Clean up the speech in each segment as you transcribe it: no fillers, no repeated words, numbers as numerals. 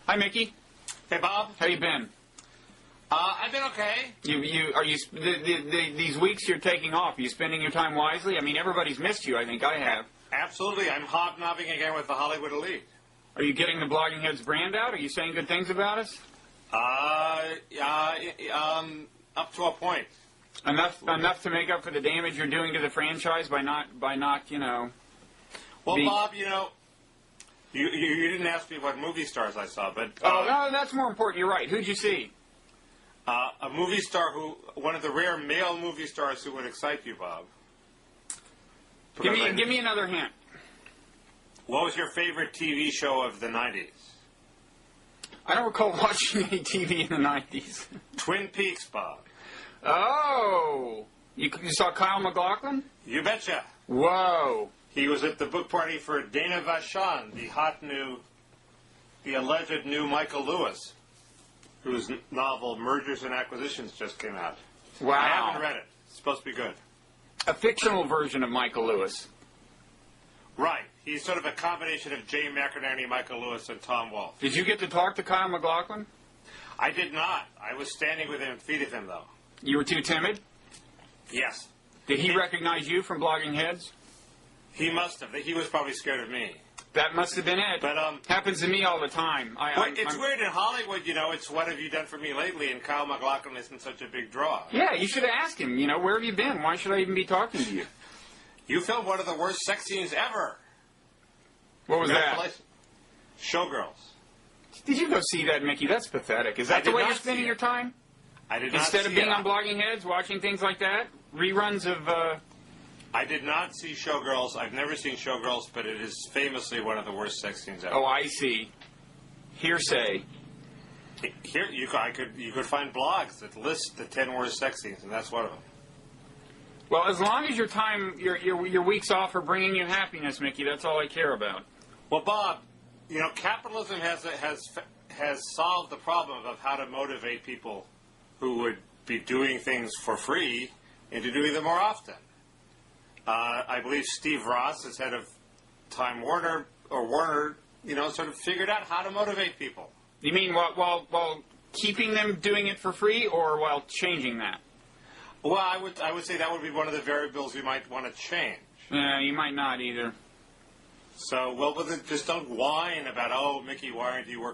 Hi, Mickey. Hey, Bob. How you been? I've been okay. These weeks you're taking off, are you spending your time wisely? I mean, everybody's missed you, I think I have. Absolutely. I'm hobnobbing again with the Hollywood elite. Are you getting the Blogging Heads brand out? Are you saying good things about us? Up to a point. Enough to make up for the damage you're doing to the franchise by not, you know... Well, Bob, you know, you didn't ask me what movie stars I saw, but... no, that's more important. You're right. Who'd you see? A movie star one of the rare male movie stars who would excite you, Bob. Give me another hint. What was your favorite TV show of the 90s? I don't recall watching any TV in the 90s. Twin Peaks, Bob. Oh! You saw Kyle MacLachlan? You betcha. Whoa. He was at the book party for Dana Vachon, the alleged new Michael Lewis, whose novel Mergers and Acquisitions just came out. Wow. I haven't read it. It's supposed to be good. A fictional version of Michael Lewis. Right. He's sort of a combination of Jay McInerney, Michael Lewis, and Tom Wolfe. Did you get to talk to Kyle MacLachlan? I did not. I was standing within feet of him, though. You were too timid? Yes. Did he recognize you from Blogging Heads? He must have. He was probably scared of me. That must have been it. But happens to me all the time. It's weird in Hollywood, you know, it's what have you done for me lately, and Kyle MacLachlan isn't such a big draw. Yeah, you should have asked him, you know, where have you been? Why should I even be talking to you? You filmed one of the worst sex scenes ever. What was that? Showgirls. Did you go see that, Mickey? That's pathetic. Is that the way you're spending your time? I did not. Instead of being on Blogging Heads, watching things like that? Reruns of... I did not see Showgirls. I've never seen Showgirls, but it is famously one of the worst sex scenes ever. Oh, I see. Hearsay. Here, you could find blogs that list the 10 worst sex scenes, and that's one of them. Well, as long as your weeks off are bringing you happiness, Mickey, that's all I care about. Well, Bob, you know, capitalism has solved the problem of how to motivate people who would be doing things for free into doing them more often. I believe Steve Ross, as head of Time Warner, you know, sort of figured out how to motivate people. You mean while keeping them doing it for free, or while changing that? Well, I would say that would be one of the variables you might want to change. Yeah, you might not either. So, just don't whine about, oh, Mickey, why aren't you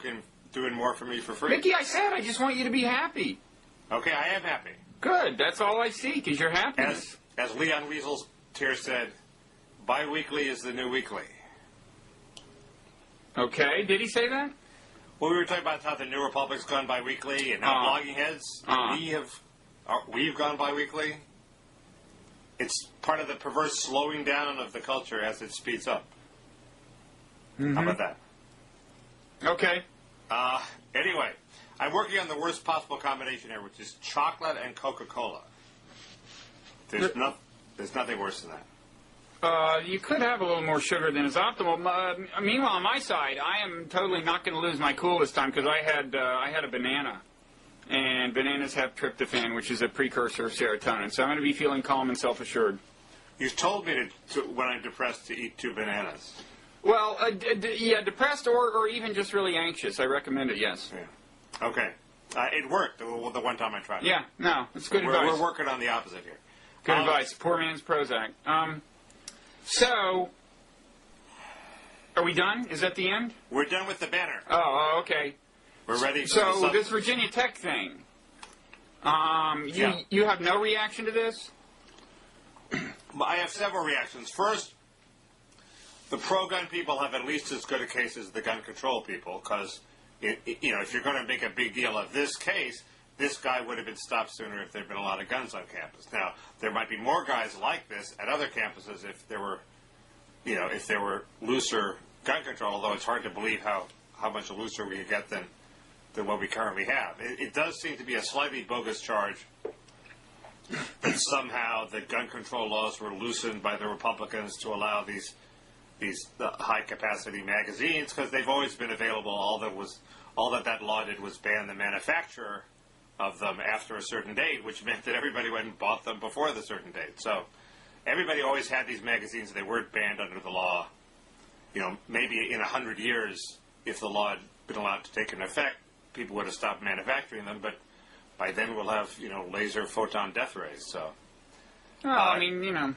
doing more for me for free? Mickey, I said I just want you to be happy. Okay, I am happy. Good, that's all I see, because you're happy. As Leon Weasel's Tear said, bi-weekly is the new weekly. Okay, did he say that? Well, we were talking about how the New Republic's gone bi-weekly, and now Blogging Heads, we've gone bi-weekly. It's part of the perverse slowing down of the culture as it speeds up. Mm-hmm. How about that? Okay. Anyway, I'm working on the worst possible combination here, which is chocolate and Coca-Cola. There's nothing worse than that. You could have a little more sugar than is optimal. Meanwhile, on my side, I am totally not going to lose my cool this time because I had a banana, and bananas have tryptophan, which is a precursor of serotonin. So I'm going to be feeling calm and self-assured. You've told me when I'm depressed to eat 2 bananas. Well, yeah, depressed or even just really anxious. I recommend it. Yes. Yeah. Okay. It worked the one time I tried it. Yeah. No, it's good advice. We're working on the opposite here. Good advice. Poor man's Prozac. So, are we done? Is that the end? We're done with the banner. Oh, okay. We're ready for So, this Virginia Tech thing. You have no reaction to this? I have several reactions. First, the pro-gun people have at least as good a case as the gun control people, because, if you're going to make a big deal of this case, this guy would have been stopped sooner if there had been a lot of guns on campus. Now, there might be more guys like this at other campuses if there were looser gun control, although it's hard to believe how much looser we could get than what we currently have. It does seem to be a slightly bogus charge that somehow the gun control laws were loosened by the Republicans to allow these high-capacity magazines, because they've always been available. All that law did was ban the manufacturer of them after a certain date, which meant that everybody went and bought them before the certain date. So everybody always had these magazines. They weren't banned under the law. Maybe in 100 years, if the law been allowed to take into effect, people would have stopped manufacturing them, but by then we'll have, laser photon death rays, so... Well, I mean,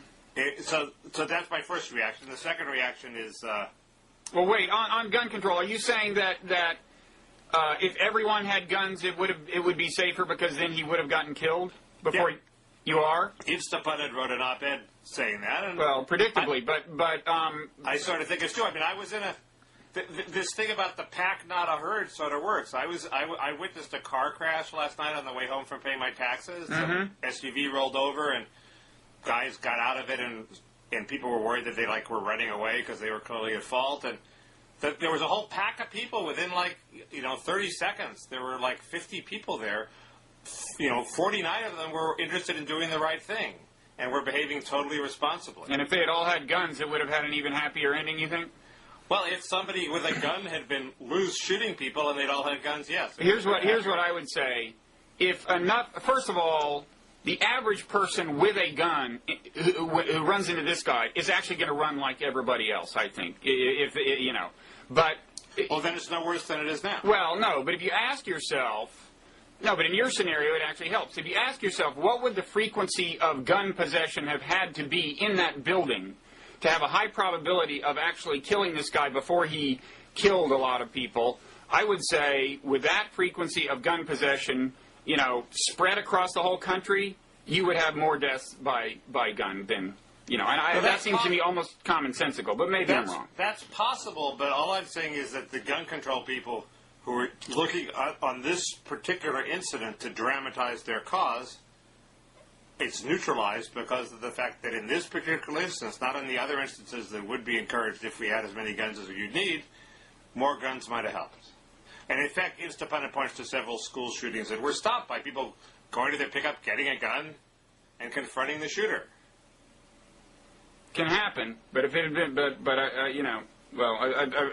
So that's my first reaction. The second reaction is... Well, wait, on gun control, are you saying that if everyone had guns, it would be safer because then he would have gotten killed before... Yeah. You are? Instapundit wrote an op-ed saying that. And well, predictably, but I sort of think it's true. I mean, I was in a... This thing about the pack, not a herd, sort of works. I witnessed a car crash last night on the way home from paying my taxes. Mm-hmm. SUV rolled over, and guys got out of it, and people were worried that they were running away because they were clearly at fault. And there was a whole pack of people within 30 seconds. There were 50 people there. 49 of them were interested in doing the right thing, and were behaving totally responsibly. And if they had all had guns, it would have had an even happier ending, you think? Well, if somebody with a gun had been loose shooting people and they'd all had guns, yes. Here's what I would say. If enough, first of all, the average person with a gun who runs into this guy is actually going to run like everybody else, I think. But... Well, then it's no worse than it is now. Well, no, but if you ask yourself... No, but in your scenario, it actually helps. If you ask yourself, what would the frequency of gun possession have had to be in that building to have a high probability of actually killing this guy before he killed a lot of people, I would say with that frequency of gun possession, spread across the whole country, you would have more deaths by gun than... that seems to me almost commonsensical, but maybe I'm wrong. That's possible, but all I'm saying is that the gun control people who are looking on this particular incident to dramatize their cause, it's neutralized because of the fact that in this particular instance, not in the other instances that would be encouraged if we had as many guns as you'd need, more guns might have helped. And in fact, Instapundit points to several school shootings that were stopped by people going to their pickup, getting a gun, and confronting the shooter. Can happen, but if it had been, well,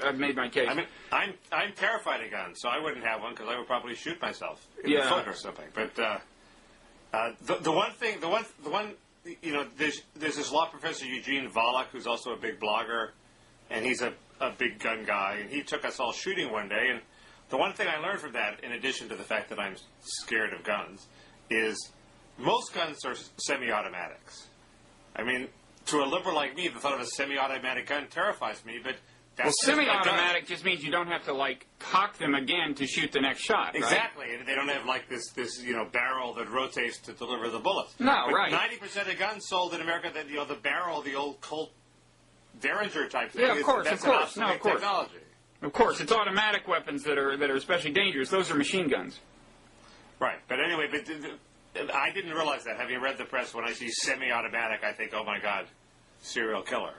I've made my case. I mean, I'm terrified of guns, so I wouldn't have one because I would probably shoot myself in the foot or something. But there's this law professor Eugene Volokh who's also a big blogger, and he's a big gun guy, and he took us all shooting one day. And the one thing I learned from that, in addition to the fact that I'm scared of guns, is most guns are semi-automatics. I mean, to a liberal like me, the thought of a semi-automatic gun terrifies me, but that's semi-automatic just means you don't have to, cock them again to shoot the next shot, right? Exactly. And they don't have, this barrel that rotates to deliver the bullets. No, but right. 90% of guns sold in America, that the barrel, the old Colt Derringer type thing, yeah, of course. technology. Of course. It's automatic weapons that are especially dangerous. Those are machine guns. Right. But anyway, I didn't realize that. Having read the press, when I see semi-automatic, I think, oh my God, serial killer.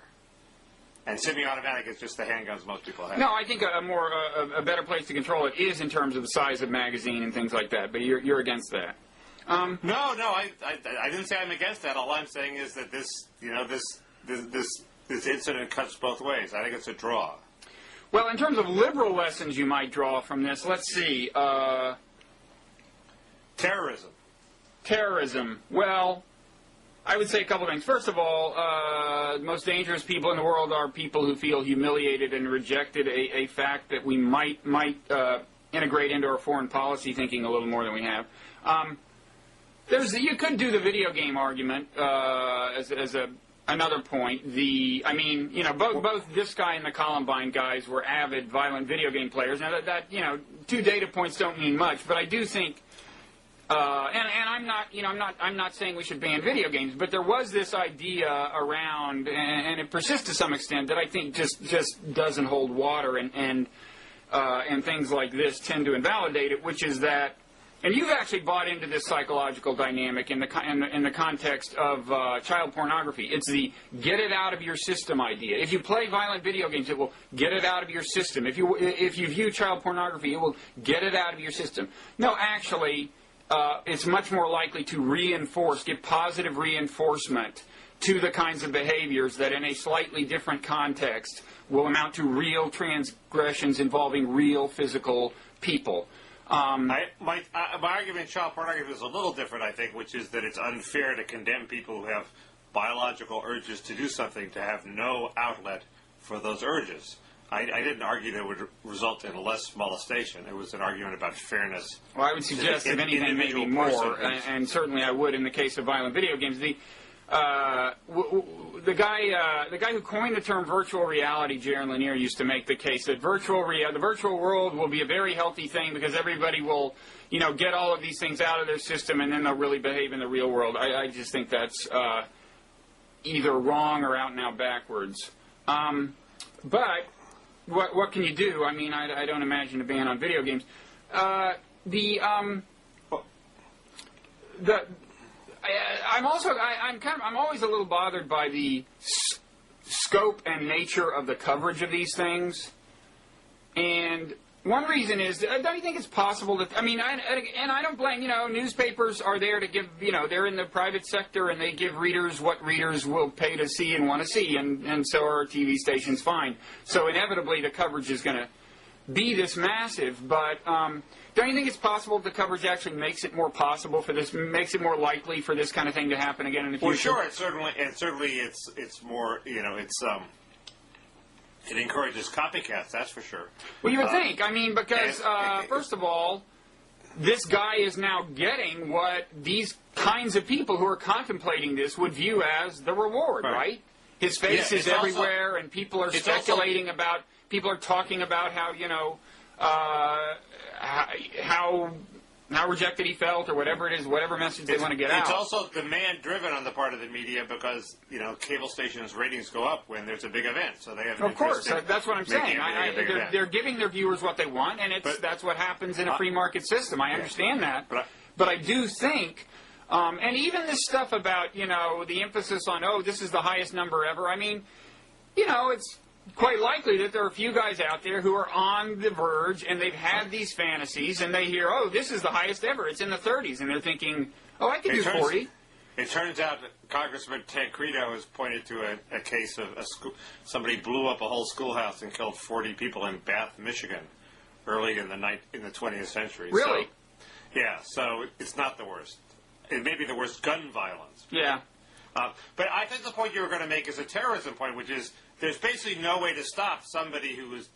And semi-automatic is just the handguns most people have. No, I think a better place to control it is in terms of the size of magazine and things like that. But you're against that. No, I didn't say I'm against that. All I'm saying is that this incident cuts both ways. I think it's a draw. Well, in terms of liberal lessons you might draw from this, let's see. Terrorism. Well, I would say a couple of things. First of all, the most dangerous people in the world are people who feel humiliated and rejected, a fact that we might integrate into our foreign policy thinking a little more than we have. You could do the video game argument as another point. Both this guy and the Columbine guys were avid, violent video game players. Now that two data points don't mean much, but I do think. I'm not saying we should ban video games, but there was this idea around, and it persists to some extent, that I think just doesn't hold water, and things like this tend to invalidate it, which is that, and you've actually bought into this psychological dynamic in the context of child pornography. It's the get it out of your system idea. If you play violent video games, it will get it out of your system. If you view child pornography, it will get it out of your system. No, actually. It's much more likely to give positive reinforcement to the kinds of behaviors that in a slightly different context will amount to real transgressions involving real physical people. My argument in child pornography is a little different, I think, which is that it's unfair to condemn people who have biological urges to do something to have no outlet for those urges. I didn't argue that it would result in less molestation. It was an argument about fairness. Well, I would suggest, if anything, maybe more, and certainly I would in the case of violent video games. The guy who coined the term virtual reality, Jaron Lanier, used to make the case that the virtual world will be a very healthy thing because everybody will, get all of these things out of their system and then they'll really behave in the real world. I just think that's either wrong or out and out backwards. But what can you do? I mean, I don't imagine a ban on video games. I'm always a little bothered by the scope and nature of the coverage of these things. And one reason is, don't you think it's possible that, I don't blame, newspapers are there to give, they're in the private sector and they give readers what readers will pay to see and want to see, and so are TV stations, fine. So inevitably the coverage is going to be this massive, but don't you think it's possible the coverage actually makes it more possible for this, makes it more likely for this kind of thing to happen again in the future? Well, sure, it's more, it encourages copycats, that's for sure. Well, you would think. Because, first of all, this guy is now getting what these kinds of people who are contemplating this would view as the reward, right? His face is everywhere, and people are speculating about, people are talking about how, how rejected he felt, or whatever it is, whatever message they want to get out. It's also demand-driven on the part of the media because, cable stations' ratings go up when there's a big event, so they have an interest in that's what I'm saying. They're giving their viewers what they want, and that's what happens in a free market system. I understand that. But I do think, and even this stuff about, the emphasis on, this is the highest number ever, it's quite likely that there are a few guys out there who are on the verge and they've had these fantasies and they hear, this is the highest ever, it's in the 30s, and they're thinking, I can do 40. It turns out that Congressman Tancredo has pointed to a case of somebody blew up a whole schoolhouse and killed 40 people in Bath, Michigan, early in the 20th century. Really? So it's not the worst. It may be the worst gun violence. Yeah. But I think the point you were going to make is a terrorism point, which is there's basically no way to stop somebody who is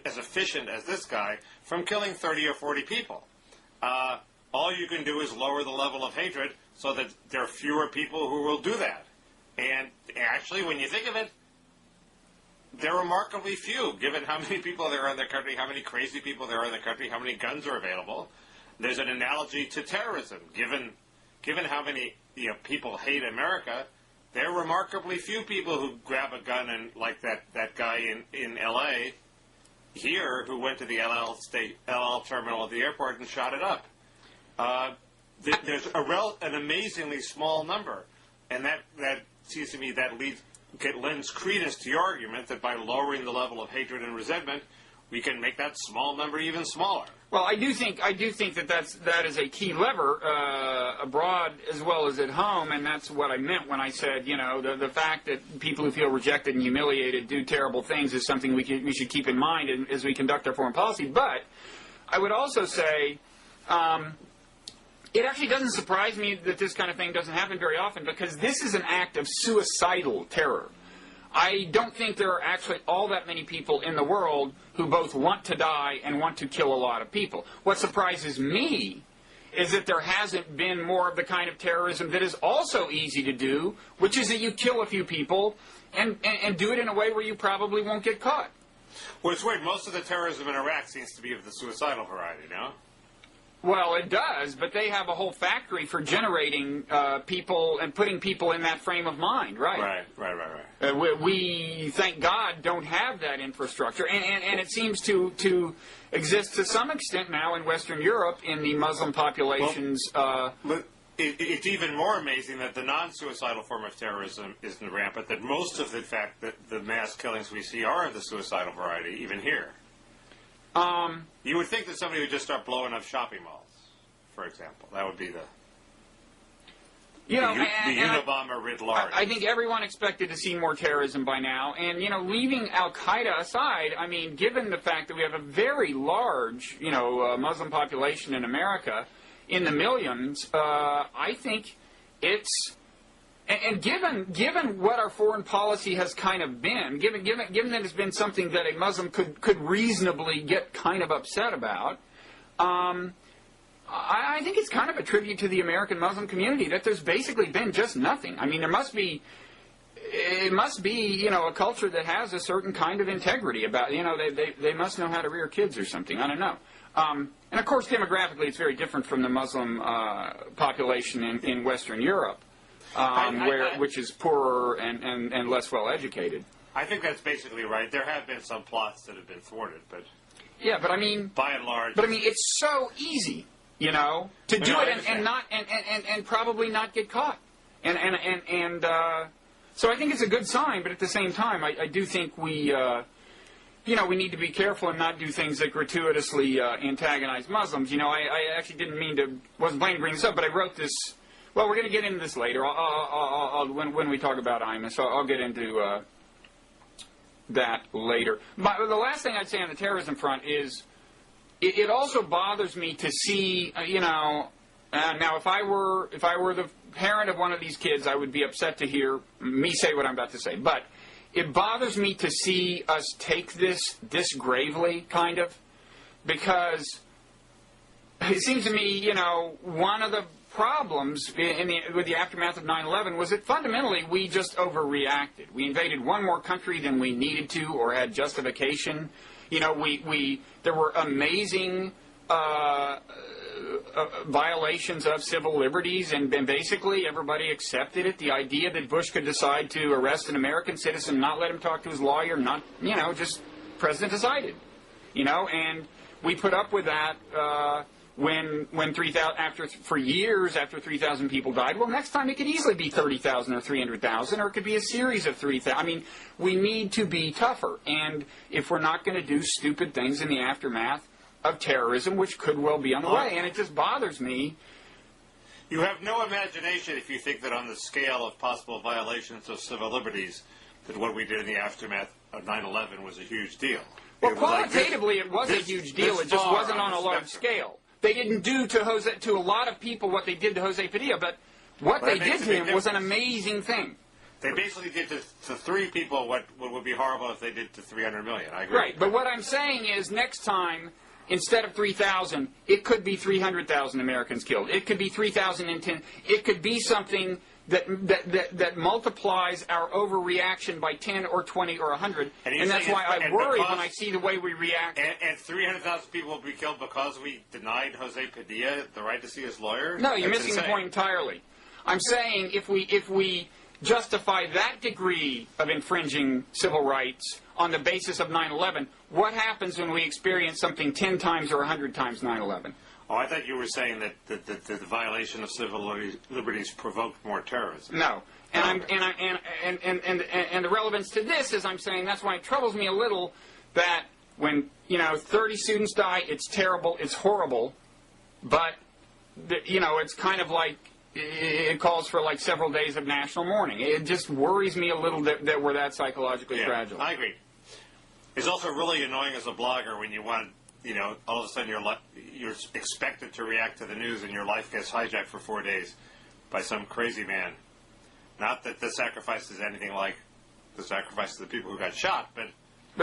as efficient as this guy from killing 30 or 40 people. All you can do is lower the level of hatred so that there are fewer people who will do that. And actually, when you think of it, they're remarkably few, given how many people there are in the country, how many crazy people there are in the country, how many guns are available. There's an analogy to terrorism. Given how many people hate America, there are remarkably few people who grab a gun and, like that guy in L.A. here who went to the LL terminal at the airport and shot it up. There's an amazingly small number, and that seems to me that lends credence to your argument that by lowering the level of hatred and resentment, we can make that small number even smaller. Well, I do think that is a key lever abroad as well as at home, and that's what I meant when I said, the fact that people who feel rejected and humiliated do terrible things is something we should keep in mind as we conduct our foreign policy. But I would also say it actually doesn't surprise me that this kind of thing doesn't happen very often, because this is an act of suicidal terror. I don't think there are actually all that many people in the world who both want to die and want to kill a lot of people. What surprises me is that there hasn't been more of the kind of terrorism that is also easy to do, which is that you kill a few people and do it in a way where you probably won't get caught. Well, it's weird. Most of the terrorism in Iraq seems to be of the suicidal variety, no? Well, it does, but they have a whole factory for generating people and putting people in that frame of mind, right? Right. We, thank God, don't have that infrastructure, and it seems to exist to some extent now in Western Europe in the Muslim populations. It's even more amazing that the non-suicidal form of terrorism isn't rampant, that most of the mass killings we see are of the suicidal variety, even here. You would think that somebody would just start blowing up shopping malls, for example. That would be the Unabomber writ large. I think everyone expected to see more terrorism by now. And, leaving Al-Qaeda aside, given the fact that we have a very large, Muslim population in America, in the millions, I think it's And given what our foreign policy has kind of been, given that it's been something that a Muslim could reasonably get kind of upset about, I think it's kind of a tribute to the American Muslim community that there's basically been just nothing. I mean, it must be, a culture that has a certain kind of integrity about, they must know how to rear kids or something. I don't know. And of course, demographically, it's very different from the Muslim population in Western Europe, which is poorer and less well educated. I think that's basically right. There have been some plots that have been thwarted, but yeah, but I mean, by and large, it's so easy, to do it and probably not get caught, so I think it's a good sign. But at the same time, I do think we need to be careful and not do things that gratuitously antagonize Muslims. I actually wasn't planning to bring this up, but I wrote this. Well, we're going to get into this later. When we talk about Imus, I'll get into that later. But the last thing I'd say on the terrorism front is it also bothers me to see, now if I were the parent of one of these kids, I would be upset to hear me say what I'm about to say. But it bothers me to see us take this gravely, kind of, because it seems to me, one of the problems with the aftermath of 9/11 was that fundamentally we just overreacted. We invaded one more country than we needed to or had justification. There were amazing violations of civil liberties, and basically everybody accepted it. The idea that Bush could decide to arrest an American citizen, not let him talk to his lawyer, just president decided. And we put up with that when 3,000 for years after 3,000 people died. Well, next time it could easily be 30,000 or 300,000, or it could be a series of 3,000. I mean, we need to be tougher, and if we're not going to do stupid things in the aftermath of terrorism, which could well be on the way, and it just bothers me. You have no imagination if you think that on the scale of possible violations of civil liberties, that what we did in the aftermath of 9/11 was a huge deal. Well, qualitatively, it was a huge deal. It just wasn't on a large scale. They didn't do to a lot of people what they did to Jose Padilla, but what they did to him was an amazing thing. They basically did to 3 people what would be horrible if they did to 300 million. I agree. Right, but what I'm saying is next time, instead of 3,000, it could be 300,000 Americans killed. It could be 3,010. It could be something that multiplies our overreaction by 10 or 20 or 100. And that's why I worry when I see the way we react. And 300,000 people will be killed because we denied Jose Padilla the right to see his lawyer? No, you're missing the point entirely. I'm saying if we justify that degree of infringing civil rights on the basis of 9/11, what happens when we experience something 10 times or 100 times 9/11? Oh, I thought you were saying that the violation of civil liberties provoked more terrorism. No, and the relevance to this is I'm saying that's why it troubles me a little that when 30 students die, it's terrible, it's horrible, but it's kind of like it calls for like several days of national mourning. It just worries me a little that we're that psychologically fragile. I agree. It's also really annoying as a blogger when you want. All of a sudden you're expected to react to the news and your life gets hijacked for 4 days by some crazy man. Not that the sacrifice is anything like the sacrifice of the people who got shot, but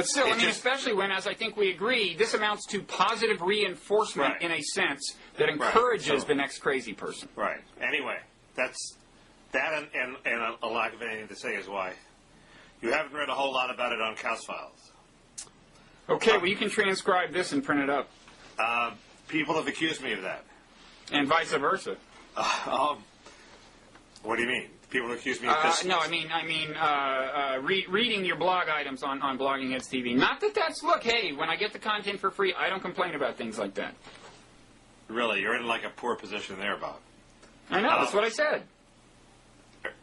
still, especially when, as I think we agree, this amounts to positive reinforcement in a sense that encourages the next crazy person. Right. Anyway, that's that, and a lack of anything to say is why you haven't read a whole lot about it on kausfiles. Okay, well, you can transcribe this and print it up. People have accused me of that. And vice versa. What do you mean? People accuse me of this? No, I mean, reading your blog items on Blogging Heads TV. Not that that's, look, hey, when I get the content for free, I don't complain about things like that. Really? You're in like a poor position there, Bob. I know, that's what I said.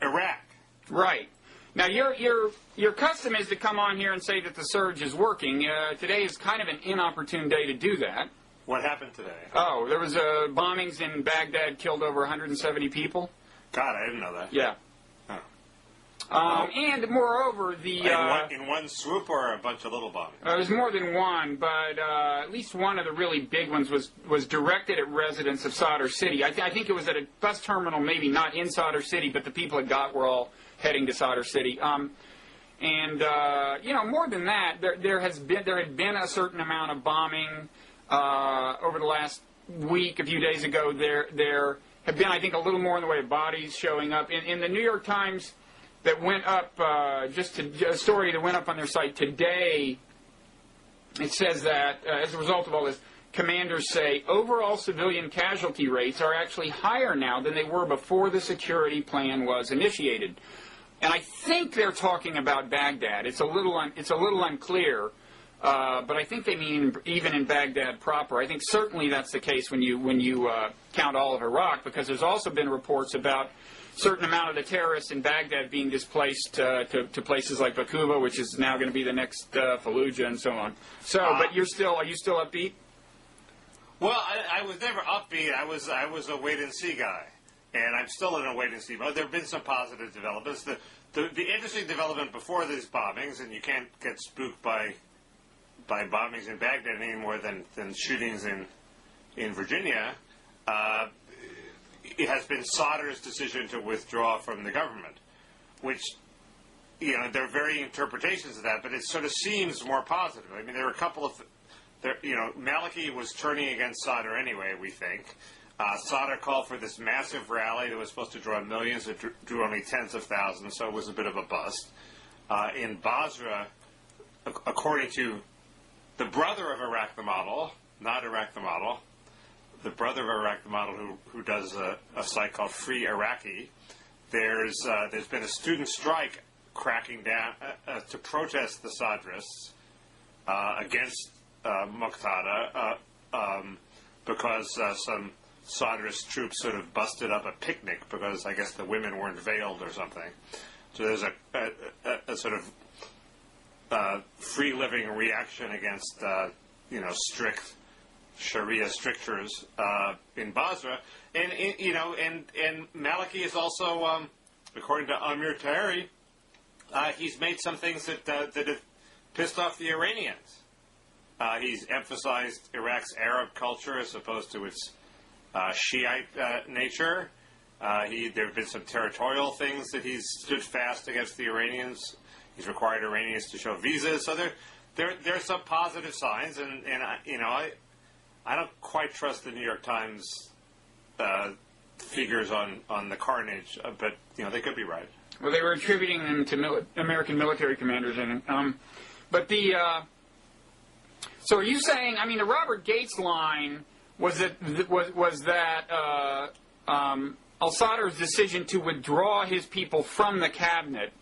Iraq. Right. Now, your custom is to come on here and say that the surge is working. Today is kind of an inopportune day to do that. What happened today? Oh, there was bombings in Baghdad, killed over 170 people. God, I didn't know that. Yeah. And moreover, in one swoop or a bunch of little bombs? There's more than one, but at least one of the really big ones was directed at residents of Sadr City. I think it was at a bus terminal, maybe not in Sadr City, but the people it got were all heading to Sadr City. More than that, there had been a certain amount of bombing over the last week. A few days ago, there have been, I think, a little more in the way of bodies showing up. In the New York Times, that went up, a story that went up on their site today, it says that as a result of all this, commanders say overall civilian casualty rates are actually higher now than they were before the security plan was initiated. And I think they're talking about Baghdad. It's a little unclear, but I think they mean even in Baghdad proper. I think certainly that's the case when you count all of Iraq, because there's also been reports about a certain amount of the terrorists in Baghdad being displaced to places like Bakuba, which is now going to be the next Fallujah and so on. So, but are you still upbeat? Well, I was never upbeat. I was a wait-and-see guy. And I'm still in a wait-and-see mode. There have been some positive developments. The interesting development before these bombings, and you can't get spooked by bombings in Baghdad any more than shootings in Virginia, it has been Sadr's decision to withdraw from the government, which, there are varying interpretations of that, but it sort of seems more positive. I mean, there are a couple of, Maliki was turning against Sadr anyway, we think. Sadr called for this massive rally that was supposed to draw millions. It drew only tens of thousands, so it was a bit of a bust. In Basra, according to the brother of Iraq the Model, not Iraq the Model, the brother of Iraq the Model who does a site called Free Iraqi, there's been a student strike cracking down to protest the Sadrists against Muqtada because some Sadrist troops sort of busted up a picnic because I guess the women weren't veiled or something. So there's a sort of free living reaction against strict Sharia strictures in Basra, and Maliki is also, according to Amir Taheri, he's made some things that have pissed off the Iranians. He's emphasized Iraq's Arab culture as opposed to its Shiite nature. There have been some territorial things that he's stood fast against the Iranians. He's required Iranians to show visas. So there are some positive signs, and I don't quite trust the New York Times figures on the carnage, but they could be right. Well, they were attributing them to American military commanders, so are you saying? I mean, the Robert Gates line was that al-Sadr's decision to withdraw his people from the cabinet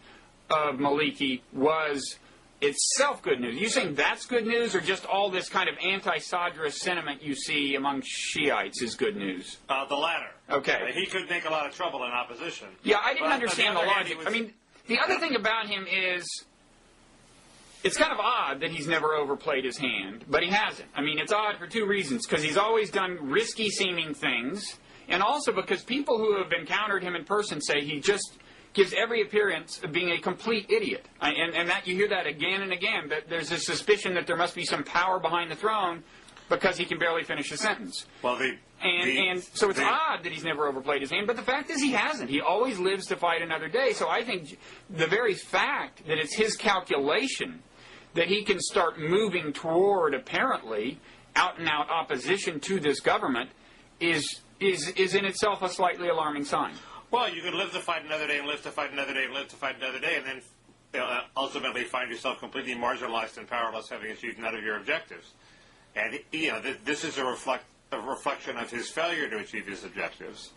of Maliki was itself good news. Are you saying that's good news, or just all this kind of anti-Sadrist sentiment you see among Shiites is good news? The latter. Okay. He could make a lot of trouble in opposition. Yeah, I didn't understand the logic. I mean, the other thing about him is it's kind of odd that he's never overplayed his hand, but he hasn't. I mean, it's odd for two reasons, because he's always done risky-seeming things, and also because people who have encountered him in person say he just gives every appearance of being a complete idiot. And that you hear that again and again, that there's a suspicion that there must be some power behind the throne because he can barely finish a sentence. Well, so it's odd that he's never overplayed his hand, but the fact is he hasn't. He always lives to fight another day. So I think the very fact that it's his calculation that he can start moving toward, apparently, out-and-out opposition to this government is in itself a slightly alarming sign. Well, you could live to fight another day and live to fight another day and live to fight another day and then ultimately find yourself completely marginalized and powerless, having achieved none of your objectives. And, this is a reflection of his failure to achieve his objectives.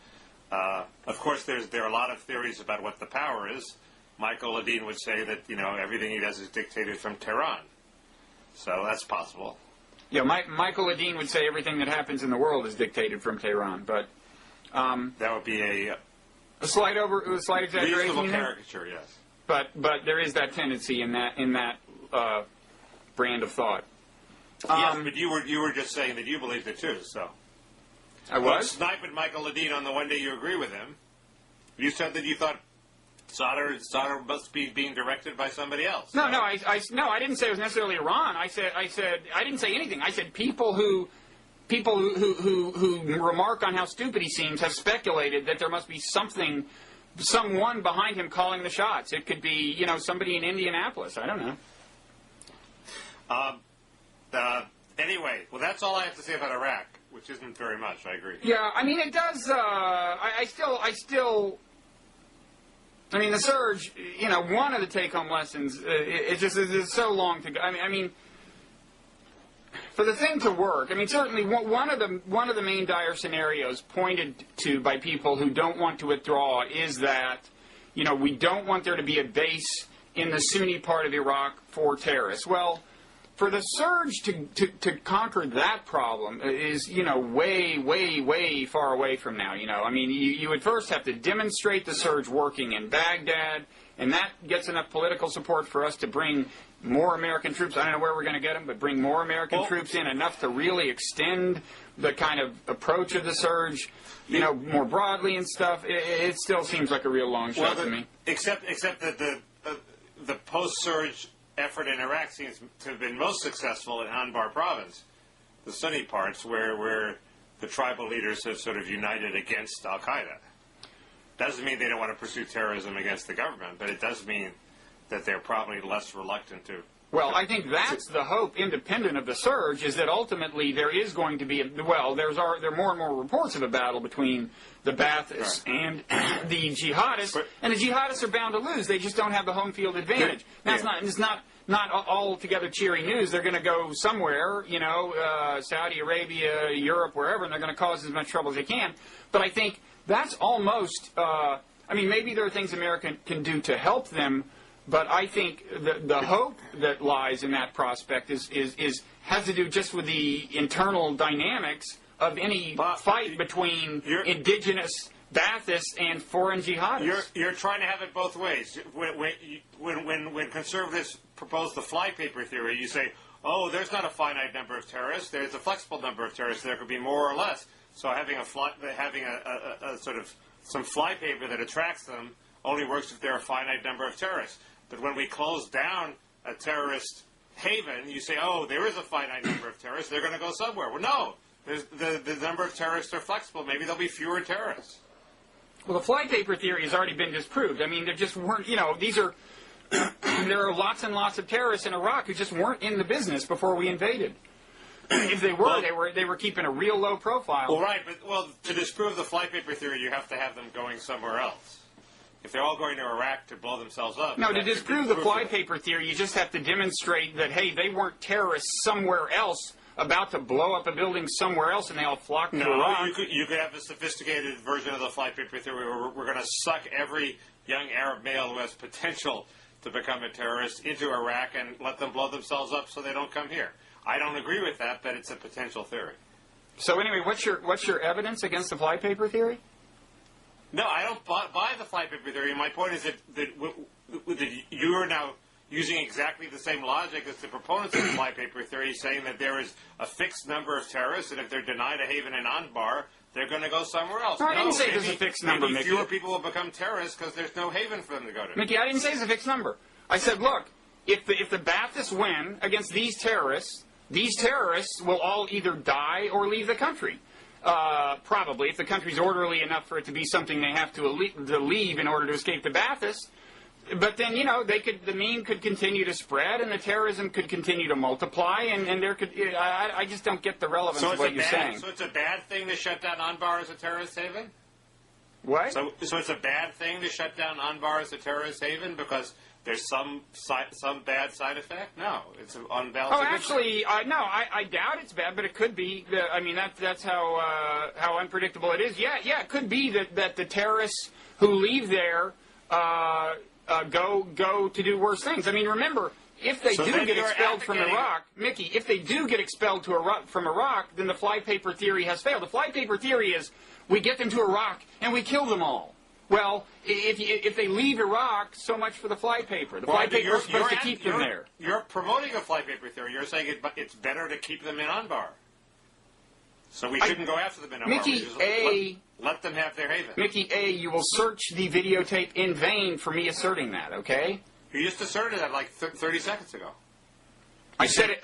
Of course, there are a lot of theories about what the power is. Michael Ledeen would say that, everything he does is dictated from Tehran. So that's possible. Yeah, Michael Ledeen would say everything that happens in the world is dictated from Tehran, but that would be a slight exaggeration. Reasonable caricature, yes. But there is that tendency in that brand of thought. Yes, but you were just saying that you believed it too. So I was sniping Michael Ledeen on the one day you agree with him. You said that you thought Solder must be being directed by somebody else. No, I didn't say it was necessarily Iran. I didn't say anything. I said people who remark on how stupid he seems have speculated that there must be someone behind him calling the shots. It could be, somebody in Indianapolis. I don't know. Anyway, well, that's all I have to say about Iraq, which isn't very much. I agree. Yeah, I mean, it does. I mean, the surge. One of the take-home lessons. It's so long to go. I mean, for the thing to work. I mean, certainly one of the main dire scenarios pointed to by people who don't want to withdraw is that we don't want there to be a base in the Sunni part of Iraq for terrorists. Well, for the surge to conquer that problem is, way far away from now, I mean, you would first have to demonstrate the surge working in Baghdad, and that gets enough political support for us to bring more American troops. I don't know where we're going to get them, but bring more American troops in, enough to really extend the kind of approach of the surge, more broadly and stuff. It still seems like a real long shot to me. Except that the post-surge effort in Iraq seems to have been most successful in Anbar province, the Sunni parts, where the tribal leaders have sort of united against al-Qaeda. Doesn't mean they don't want to pursue terrorism against the government, but it does mean that they're probably less reluctant to. Well, I think that's the hope, independent of the surge, is that ultimately there is going to be there are more and more reports of a battle between the Baathists and the jihadists, and the jihadists are bound to lose. They just don't have the home field advantage. Now, it's not altogether cheery news. They're going to go somewhere, Saudi Arabia, Europe, wherever, and they're going to cause as much trouble as they can. But I think that's almost, maybe there are things America can do to help them, but I think the hope that lies in that prospect has to do just with the internal dynamics of any fight between indigenous Baathists and foreign jihadists. You're trying to have it both ways. When conservatives propose the flypaper theory, you say, oh, there's not a finite number of terrorists. There's a flexible number of terrorists. There could be more or less. So having a sort of some flypaper that attracts them only works if there are a finite number of terrorists. But when we close down a terrorist haven, you say, oh, there is a finite number of terrorists. They're going to go somewhere. Well, no. The number of terrorists are flexible. Maybe there'll be fewer terrorists. Well, the flypaper theory has already been disproved. I mean, there just weren't, there are lots and lots of terrorists in Iraq who just weren't in the business before we invaded. If they were, they were keeping a real low profile. Well, right, but to disprove the flypaper theory, you have to have them going somewhere else. If they're all going to Iraq to blow themselves up... No, to disprove the flypaper theory, you just have to demonstrate that, hey, they weren't terrorists somewhere else about to blow up a building somewhere else and they all flocked to Iraq. You could have a sophisticated version of the flypaper theory where we're going to suck every young Arab male who has potential to become a terrorist into Iraq and let them blow themselves up so they don't come here. I don't agree with that, but it's a potential theory. So anyway, what's your evidence against the flypaper theory? No, I don't buy the flypaper theory. My point is that you are now using exactly the same logic as the proponents of the flypaper theory, saying that there is a fixed number of terrorists, and if they're denied a haven in Anbar, they're going to go somewhere else. No, I didn't say there's a fixed number, Mickey. Fewer people will become terrorists because there's no haven for them to go to. Mickey, I didn't say it's a fixed number. I said, look, if the Baathists win against these terrorists will all either die or leave the country. Probably, if the country's orderly enough for it to be something they have to leave in order to escape the Baathists. But then, the meme could continue to spread, and the terrorism could continue to multiply, and there could. I just don't get the relevance of what you're saying. So it's a bad thing to shut down Anbar as a terrorist haven? What? So it's a bad thing to shut down Anbar as a terrorist haven because there's some bad side effect? No, it's an unbalanced. Oh, actually, no, I doubt it's bad, but it could be. That's how unpredictable it is. Yeah, it could be that the terrorists who leave there go to do worse things. I mean, remember, if they do get expelled from Iraq, Mickey, if they do get expelled from Iraq, then the flypaper theory has failed. The flypaper theory is we get them to Iraq and we kill them all. Well, if they leave Iraq, so much for the flypaper. The flypaper is supposed to keep them there. You're promoting a flypaper theory. You're saying it's better to keep them in Anbar. So we shouldn't go after them anymore. Mickey, let them have their haven. Mickey A., you will search the videotape in vain for me asserting that, okay? You just asserted that like 30 seconds ago. I said it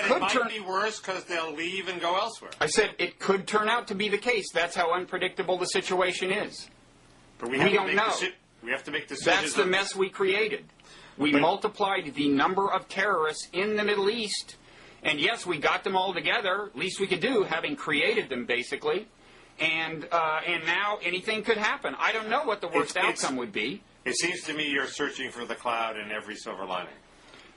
could might be worse because they'll leave and go elsewhere. I said it could turn out to be the case. That's how unpredictable the situation is. But we don't know. We have to make decisions. That's the mess we created. We multiplied the number of terrorists in the Middle East. And yes, we got them all together. Least we could do, having created them, basically. And now anything could happen. I don't know what the worst outcome would be. It seems to me you're searching for the cloud in every silver lining.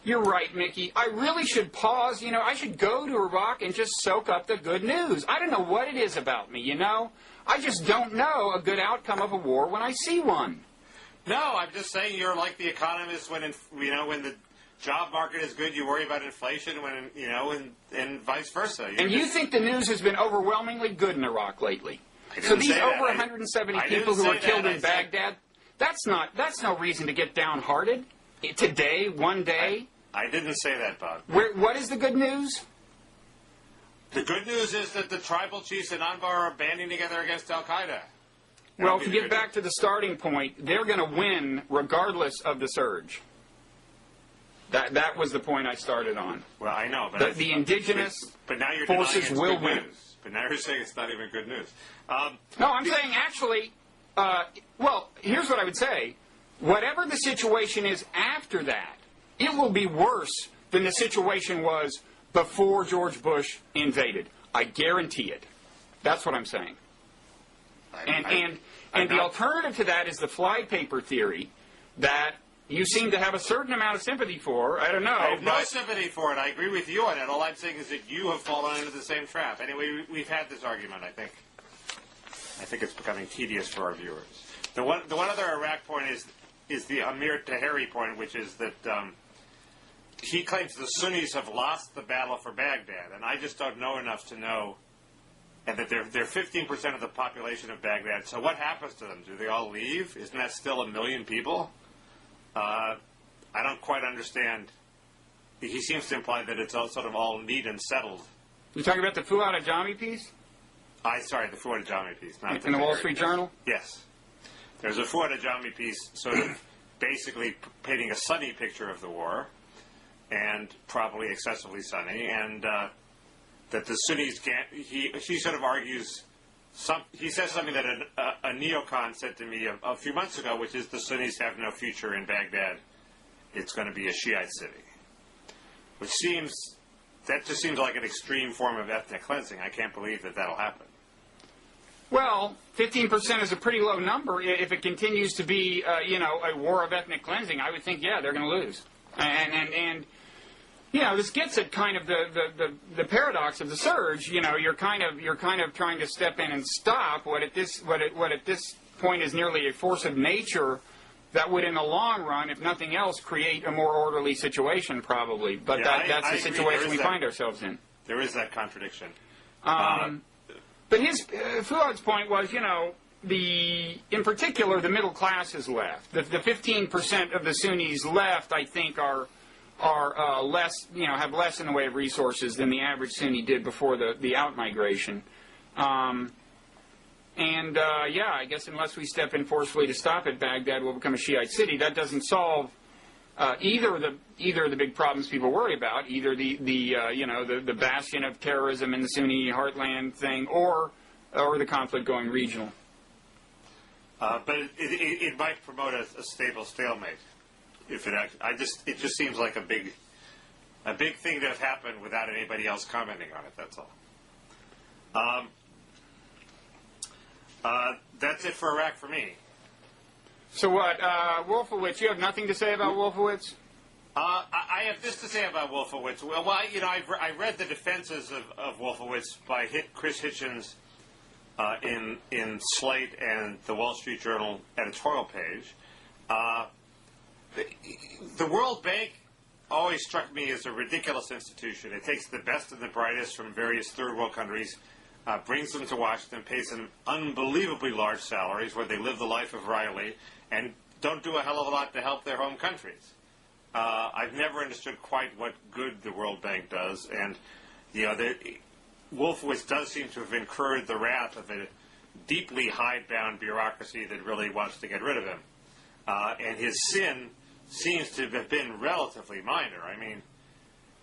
You're right, Mickey. I really should pause. I should go to Iraq and just soak up the good news. I don't know what it is about me, I just don't know a good outcome of a war when I see one. No, I'm just saying you're like the economist when when the job market is good, you worry about inflation, and vice versa. And you think the news has been overwhelmingly good in Iraq lately? So these over 170 people who were killed in Baghdad, that's no reason to get downhearted. Today, one day. I didn't say that, Bob. What is the good news? The good news is that the tribal chiefs in Anbar are banding together against Al-Qaeda. Well, to get back to the starting point, they're going to win regardless of the surge. That was the point I started on. Well, I know, but the indigenous but now you're forces will win. News. But now you're saying it's not even good news. No, I'm saying actually. Here's what I would say: whatever the situation is after that, it will be worse than the situation was before George Bush invaded. I guarantee it. That's what I'm saying. And the alternative to that is the flypaper theory that you seem to have a certain amount of sympathy for. I don't know. I have no sympathy for it. I agree with you on it. All I'm saying is that you have fallen into the same trap. Anyway, we've had this argument, I think. I think it's becoming tedious for our viewers. The one other Iraq point is the Amir Tahiri point, which is that he claims the Sunnis have lost the battle for Baghdad, and I just don't know enough to know, and that they're 15% of the population of Baghdad. So what happens to them? Do they all leave? Isn't that still 1 million people? I don't quite understand. He seems to imply that it's all sort of all neat and settled. You're talking about the Fuad Ajami piece? Sorry, the Fuad Ajami piece. Not in the Wall Street Journal? Yes. There's a Fuad Ajami piece sort of basically painting a sunny picture of the war, and probably excessively sunny, and that the Sunnis can't... He sort of argues... he says something that a neocon said to me a few months ago, which is the Sunnis have no future in Baghdad. It's going to be a Shiite city. Which seems... That just seems like an extreme form of ethnic cleansing. I can't believe that that'll happen. Well, 15% is a pretty low number. If it continues to be, a war of ethnic cleansing, I would think, yeah, they're going to lose. And this gets at kind of the paradox of the surge. You're kind of trying to step in and stop what at this point is nearly a force of nature that would, in the long run, if nothing else, create a more orderly situation, probably. But that's the situation we find ourselves in. There is that contradiction. But Fuad's point was, in particular, the middle class has left. The 15% of the Sunnis left, I think, are less, have less in the way of resources than the average Sunni did before the out-migration. I guess unless we step in forcefully to stop it, Baghdad will become a Shiite city. That doesn't solve either of the big problems people worry about, either the bastion of terrorism in the Sunni heartland thing, or the conflict going regional. But it might promote a stable stalemate. If it just seems like a big thing to have happened without anybody else commenting on it. That's all. That's it for Iraq for me. So what, Wolfowitz? You have nothing to say about Wolfowitz? I have this to say about Wolfowitz. Well, I read the defenses of Wolfowitz by Chris Hitchens in Slate and the Wall Street Journal editorial page. The World Bank always struck me as a ridiculous institution. It takes the best and the brightest from various third world countries, brings them to Washington, pays them unbelievably large salaries where they live the life of Riley, and don't do a hell of a lot to help their home countries. I've never understood quite what good the World Bank does, and Wolfowitz does seem to have incurred the wrath of a deeply hidebound bureaucracy that really wants to get rid of him. And his sin seems to have been relatively minor. I mean,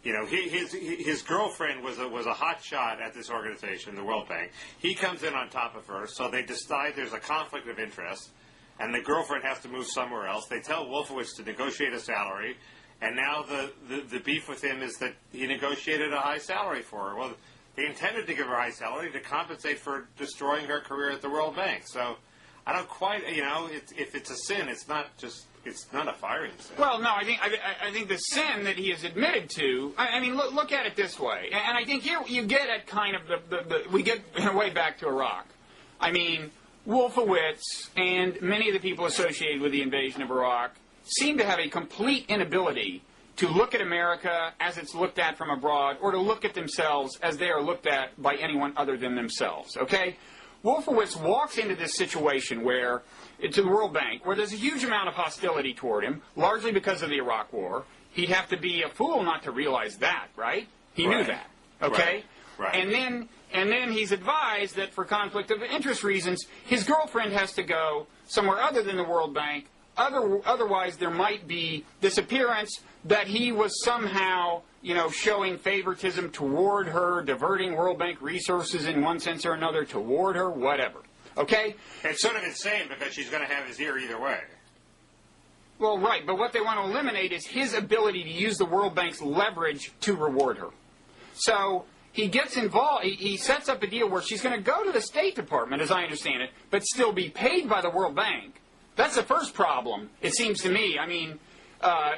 you know, his girlfriend was a hot shot at this organization, the World Bank. He comes in on top of her, so they decide there's a conflict of interest, and the girlfriend has to move somewhere else. They tell Wolfowitz to negotiate a salary, and now the beef with him is that he negotiated a high salary for her. Well, they intended to give her a high salary to compensate for destroying her career at the World Bank. So I don't quite, you know, if it's a sin, it's not a firing sin. Well, no, I think the sin that he has admitted to. I mean, look at it this way, and I think here you get at kind of we get in a way back to Iraq. I mean, Wolfowitz and many of the people associated with the invasion of Iraq seem to have a complete inability to look at America as it's looked at from abroad, or to look at themselves as they are looked at by anyone other than themselves, okay? Wolfowitz walks into this situation where, to the World Bank, where there's a huge amount of hostility toward him, largely because of the Iraq War. He'd have to be a fool not to realize that, right? He knew that, okay? Right. And then he's advised that for conflict of interest reasons, his girlfriend has to go somewhere other than the World Bank. Otherwise, there might be this appearance that he was somehow, you know, showing favoritism toward her, diverting World Bank resources in one sense or another toward her, whatever. Okay? It's sort of insane because she's going to have his ear either way. Well, right, but what they want to eliminate is his ability to use the World Bank's leverage to reward her. So he gets involved, he sets up a deal where she's going to go to the State Department, as I understand it, but still be paid by the World Bank. That's the first problem, it seems to me. I mean,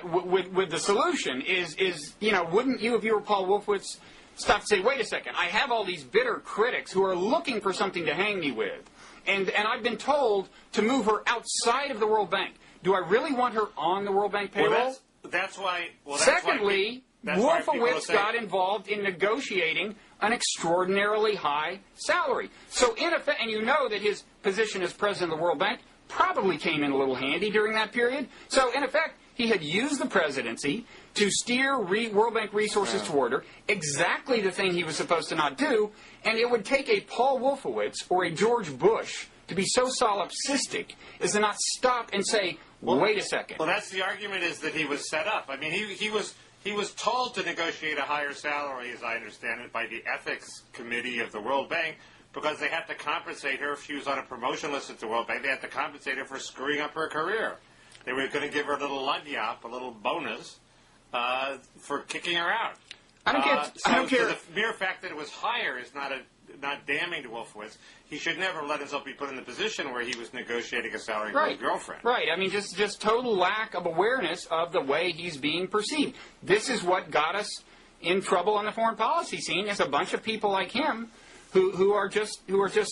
with the solution is, you know, wouldn't you, if you were Paul Wolfowitz, stop to say, wait a second, I have all these bitter critics who are looking for something to hang me with, and I've been told to move her outside of the World Bank. Do I really want her on the World Bank payroll? Well, that's why... Secondly, Wolfowitz got involved in negotiating an extraordinarily high salary. So in effect, and you know that his position as president of the World Bank probably came in a little handy during that period. So in effect, he had used the presidency to steer World Bank resources toward her, exactly the thing he was supposed to not do, and it would take a Paul Wolfowitz or a George Bush to be so solipsistic as to not stop and say, wait a second. Well, that's the argument, is that he was set up. I mean, he was told to negotiate a higher salary, as I understand it, by the ethics committee of the World Bank, because they had to compensate her if she was on a promotion list at the World Bank. They had to compensate her for screwing up her career. They were going to give her a little lagniappe, a little bonus, for kicking her out. I don't care. So the mere fact that it was higher is not damning to Wolfowitz. He should never let himself be put in the position where he was negotiating a salary with his girlfriend. Right. I mean, just total lack of awareness of the way he's being perceived. This is what got us in trouble on the foreign policy scene, is a bunch of people like him who are just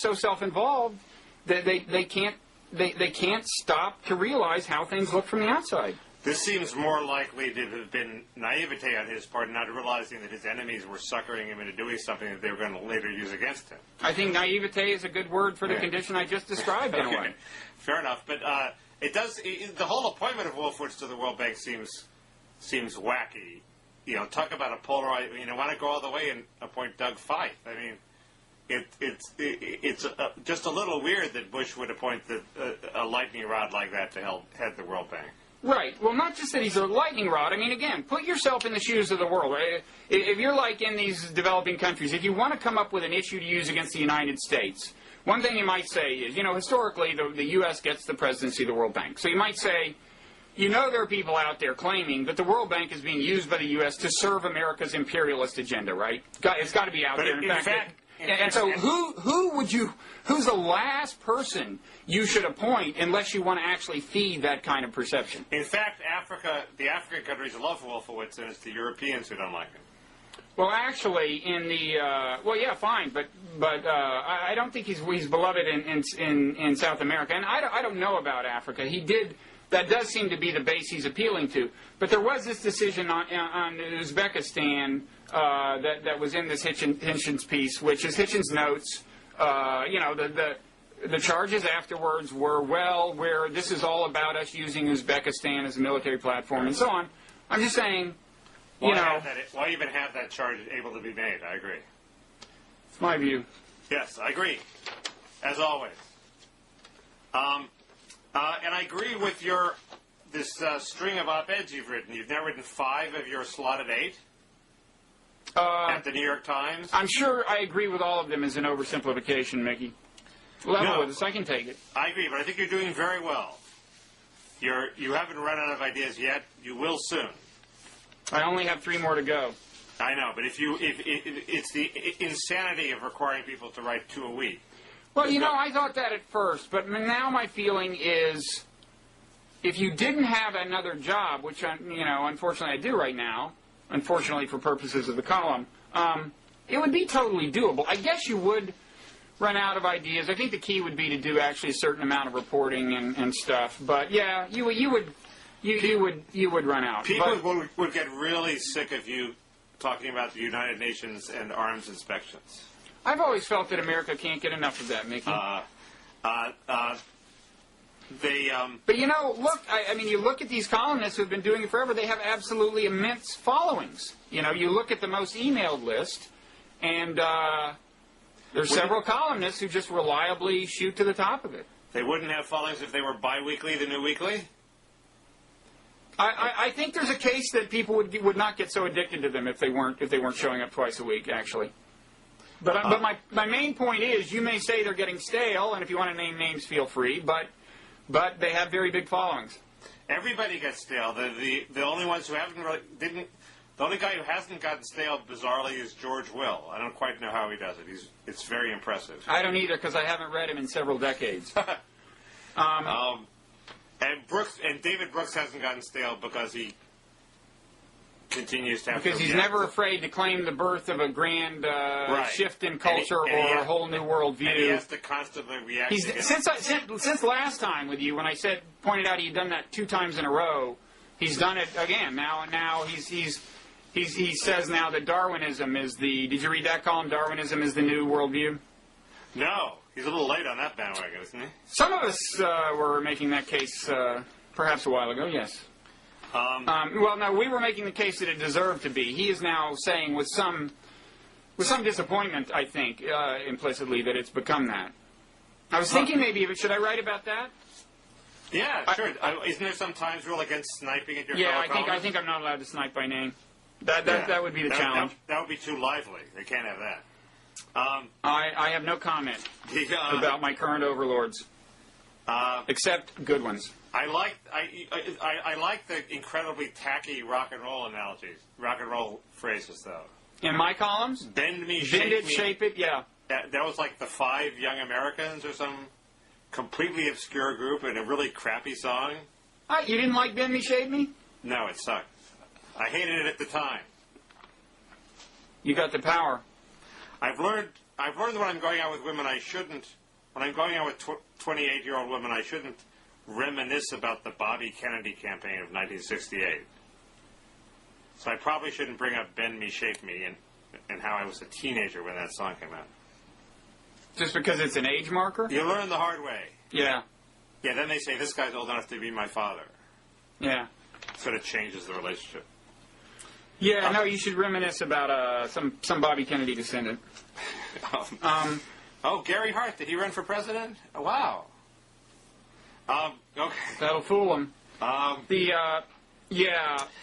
so self-involved that they can't stop to realize how things look from the outside. This seems more likely to have been naivete on his part, not realizing that his enemies were suckering him into doing something that they were going to later use against him. I think naivete is a good word for the condition I just described in a way. Fair enough, but the whole appointment of Wolfowitz to the World Bank seems wacky. You know, talk about a polarized. You know, want to go all the way and appoint Doug Feith. I mean, it's just a little weird that Bush would appoint a lightning rod like that to head the World Bank. Right. Well, not just that he's a lightning rod. I mean, again, put yourself in the shoes of the world. Right? If you're like in these developing countries, if you want to come up with an issue to use against the United States, one thing you might say is, you know, historically the U.S. gets the presidency of the World Bank. So you might say, you know, there are people out there claiming that the World Bank is being used by the U.S. to serve America's imperialist agenda, right? It's got to be out there. In fact, and so who's the last person you should appoint unless you want to actually feed that kind of perception? In fact, the African countries love Wolfowitz, and it's the Europeans who don't like him. Well, actually, fine, but I don't think he's beloved in South America, and I don't know about Africa. That does seem to be the base he's appealing to. But there was this decision on Uzbekistan that was in this Hitchens piece, which is Hitchens notes. The charges afterwards were, where this is all about us using Uzbekistan as a military platform and so on. I'm just saying, why even have that charge able to be made? I agree. It's my view. Yes, I agree, as always. And I agree with this string of op-eds you've written. You've now written 5 of your slotted 8 at the New York Times. I'm sure I agree with all of them as an oversimplification, Mickey. Level with us, I can take it. I agree, but I think you're doing very well. You haven't run out of ideas yet. You will soon. I only have 3 more to go. I know, but if it's the insanity of requiring people to write 2 a week. Well, you know, I thought that at first, but now my feeling is, if you didn't have another job, which unfortunately I do right now, unfortunately for purposes of the column, it would be totally doable. I guess you would run out of ideas. I think the key would be to do actually a certain amount of reporting and stuff. But yeah, you would run out. People would get really sick of you talking about the United Nations and arms inspections. I've always felt that America can't get enough of that, Mickey. But you know, look, I mean, you look at these columnists who've been doing it forever, they have absolutely immense followings. You know, you look at the most emailed list, and there's several columnists who just reliably shoot to the top of it. They wouldn't have followings if they were bi-weekly, the new weekly? I think there's a case that people would not get so addicted to them if they weren't showing up twice a week, actually. But my main point is, you may say they're getting stale, and if you want to name names, feel free. But they have very big followings. Everybody gets stale. The only ones who the only guy who hasn't gotten stale, bizarrely, is George Will. I don't quite know how he does it. It's very impressive. I don't either, because I haven't read him in several decades. And David Brooks hasn't gotten stale because he continues to have because he's never afraid to claim the birth of a grand shift in culture or a whole new worldview. And he has to constantly react. Since last time with you, when I pointed out he'd done that 2 times in a row, he's done it again. Now he says now that Darwinism is the. Did you read that column? Darwinism is the new worldview. No, he's a little late on that bandwagon, isn't he? Some of us were making that case perhaps a while ago. Yes. Well, no, we were making the case that it deserved to be. He is now saying with some disappointment, I think, implicitly, that it's become that. I was thinking maybe of it. Should I write about that? Yeah, sure. Isn't there some Times rule against sniping at your fellow columnists? I think I'm not allowed to snipe by name. That would be the challenge. That would be too lively. They can't have that. I have no comment about my current overlords, except good ones. I like the incredibly tacky rock and roll analogies, rock and roll phrases, though. In my columns? Bend me, shape it, yeah. That was like the 5 Young Americans or some completely obscure group in a really crappy song. You didn't like Bend Me, Shape Me? No, it sucked. I hated it at the time. You got the power. I've learned when I'm going out with women when I'm going out with 28-year-old women, I shouldn't reminisce about the Bobby Kennedy campaign of 1968. So I probably shouldn't bring up Bend Me, Shape Me and how I was a teenager when that song came out. Just because it's an age marker? You learn the hard way. Yeah. Yeah, then they say, this guy's old enough to be my father. Yeah. Sort of changes the relationship. Yeah, no, you should reminisce about some Bobby Kennedy descendant. Gary Hart, did he run for president? Oh, wow. Okay. That'll fool him.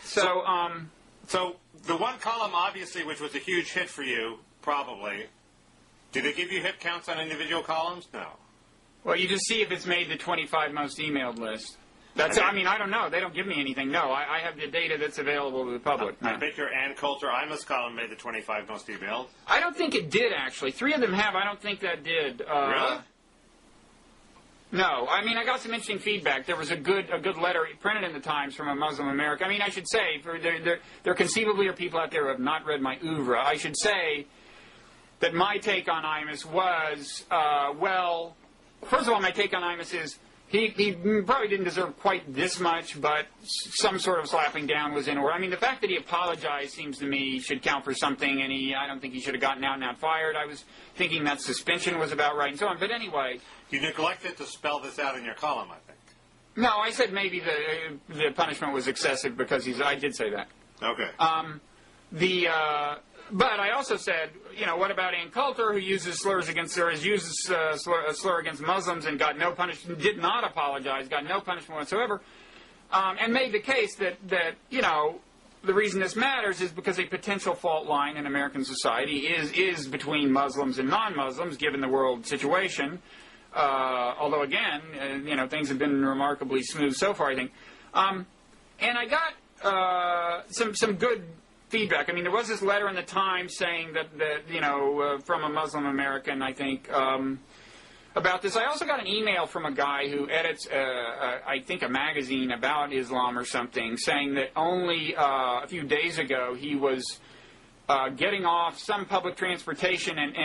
So the one column, obviously, which was a huge hit for you, probably, did they give you hit counts on individual columns? No. Well, you just see if it's made the 25 most emailed list. I don't know. They don't give me anything. No, I have the data that's available to the public. I bet your Coulter Imus column made the 25 most emailed. I don't think it did, actually. 3 of them have. I don't think that did. Really? No. I got some interesting feedback. There was a good letter printed in the Times from a Muslim American. I should say, there conceivably are people out there who have not read my oeuvre. I should say that my take on Imus was, first of all, my take on Imus is, He probably didn't deserve quite this much, but some sort of slapping down was in order. The fact that he apologized seems to me should count for something, and I don't think he should have gotten out and out fired. I was thinking that suspension was about right and so on. But anyway. You neglected to spell this out in your column, I think. No, I said maybe the punishment was excessive because I did say that. Okay. But I also said, what about Ann Coulter, who uses slurs against, or has used a slur against Muslims and got no punishment, did not apologize, got no punishment whatsoever, and made the case that the reason this matters is because a potential fault line in American society is between Muslims and non-Muslims, given the world situation. Although, again, things have been remarkably smooth so far, I think. And I got some good feedback. I mean, there was this letter in the Times saying that from a Muslim American, I think, about this. I also got an email from a guy who edits, I think, a magazine about Islam or something, saying that only a few days ago he was getting off some public transportation and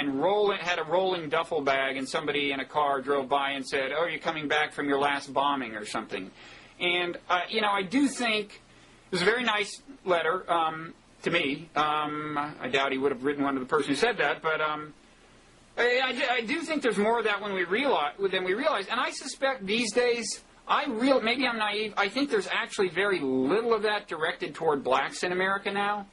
had a rolling duffel bag, and somebody in a car drove by and said, "Oh, you're coming back from your last bombing," or something. And, I do think it was a very nice letter to me. I doubt he would have written one to the person who said that, but I do think there's more of that than we realize. And I suspect these days, maybe I'm naive, I think there's actually very little of that directed toward blacks in America now.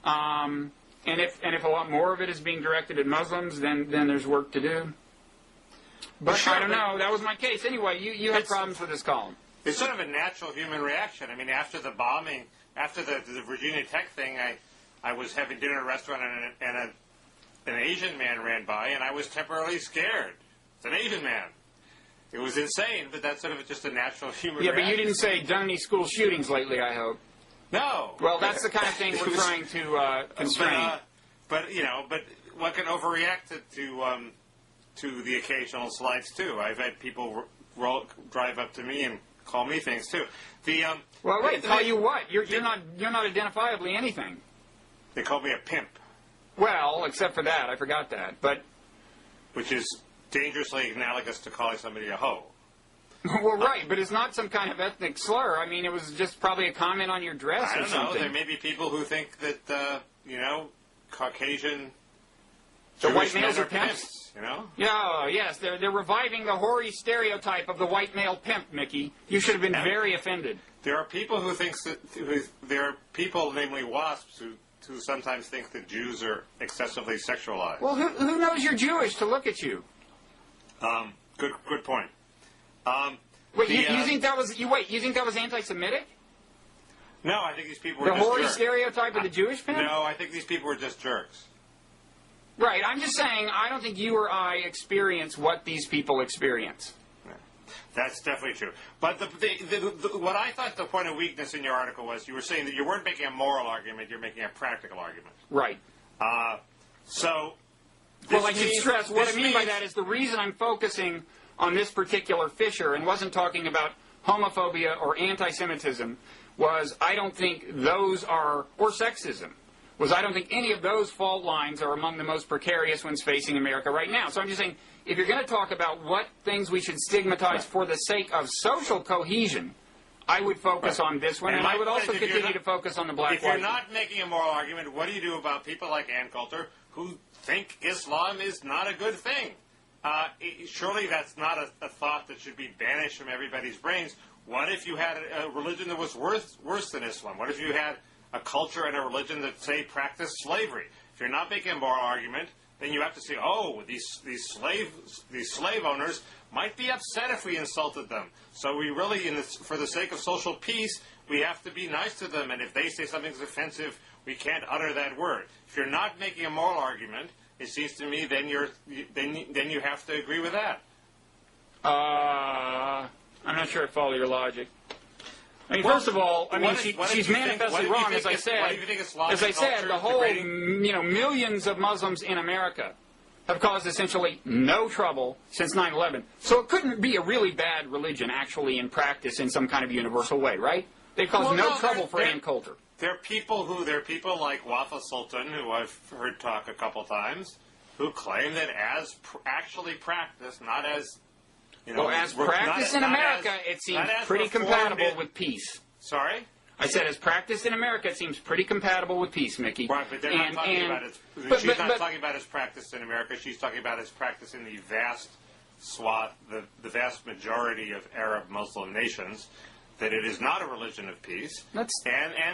And if a lot more of it is being directed at Muslims, then there's work to do. But sure, I don't know. That was my case. Anyway, you had problems with this column. It's sort of a natural human reaction. I mean, after the bombing, after the Virginia Tech thing, I was having dinner at a restaurant and an Asian man ran by, and I was temporarily scared. It's an Asian man. It was insane, but that's sort of just a natural human reaction. Yeah, but you didn't say done any school shootings lately, I hope. No. Well, that's the kind of thing we're trying to constrain. But one can overreact to the occasional slights too. I've had people drive up to me and call me things too. Well, wait. Tell you what? You're not identifiably anything. They called me a pimp. Well, except for that, I forgot that. But which is dangerously analogous to calling somebody a hoe. Well, right, but it's not some kind of ethnic slur. I mean, it was just probably a comment on your dress or something. I don't know. There may be people who think that, Caucasian the Jewish white males men are pimps. Yeah, yes, they're reviving the hoary stereotype of the white male pimp, Mickey. You should have been very offended. There are people who think there are people, namely WASPs, who sometimes think that Jews are excessively sexualized. Well, who knows you're Jewish to look at you? Good point. Wait, you think that was anti-Semitic? No, I think these people were the just hoary jerks. Stereotype of the Jewish pimp? No, I think these people were just jerks. Right, I'm just saying I don't think you or I experience what these people experience. Yeah. That's definitely true. But what I thought the point of weakness in your article was, you were saying that you weren't making a moral argument, you're making a practical argument. Right. So... Well, I should stress, what I mean by that is the reason I'm focusing on this particular fissure and wasn't talking about homophobia or anti-Semitism was I don't think those are, or sexism, was I don't think any of those fault lines are among the most precarious ones facing America right now. So I'm just saying, if you're going to talk about what things we should stigmatize for the sake of social cohesion, I would focus on this one, and I would also continue to focus on the black-white. If you're not making a moral argument, what do you do about people like Ann Coulter who think Islam is not a good thing? Surely that's not a thought that should be banished from everybody's brains. What if you had a religion that was worse than Islam? What if you had a culture and a religion that, say, practiced slavery? If you're not making a moral argument, then you have to say, oh, these slave owners might be upset if we insulted them. So we really, for the sake of social peace, we have to be nice to them. And if they say something's offensive, we can't utter that word. If you're not making a moral argument, it seems to me then you have to agree with that. I'm not sure I follow your logic. I mean, first of all, she's manifestly wrong, as I said. The whole, millions of Muslims in America have caused essentially no trouble since 9/11. So it couldn't be a really bad religion, actually, in practice, in some kind of universal way, right? They've caused no trouble for Ann Coulter. There are people like Wafa Sultan, who I've heard talk a couple times, who claim that as actually practiced, not as as practice in America, it seems pretty compatible with peace. Sorry? I said, as practiced in America, it seems pretty compatible with peace, Mickey. Right, but they're not talking about it. She's not talking about as practiced in America. She's talking about as practiced in the vast swath, the vast majority of Arab Muslim nations. that it is not a religion of peace. And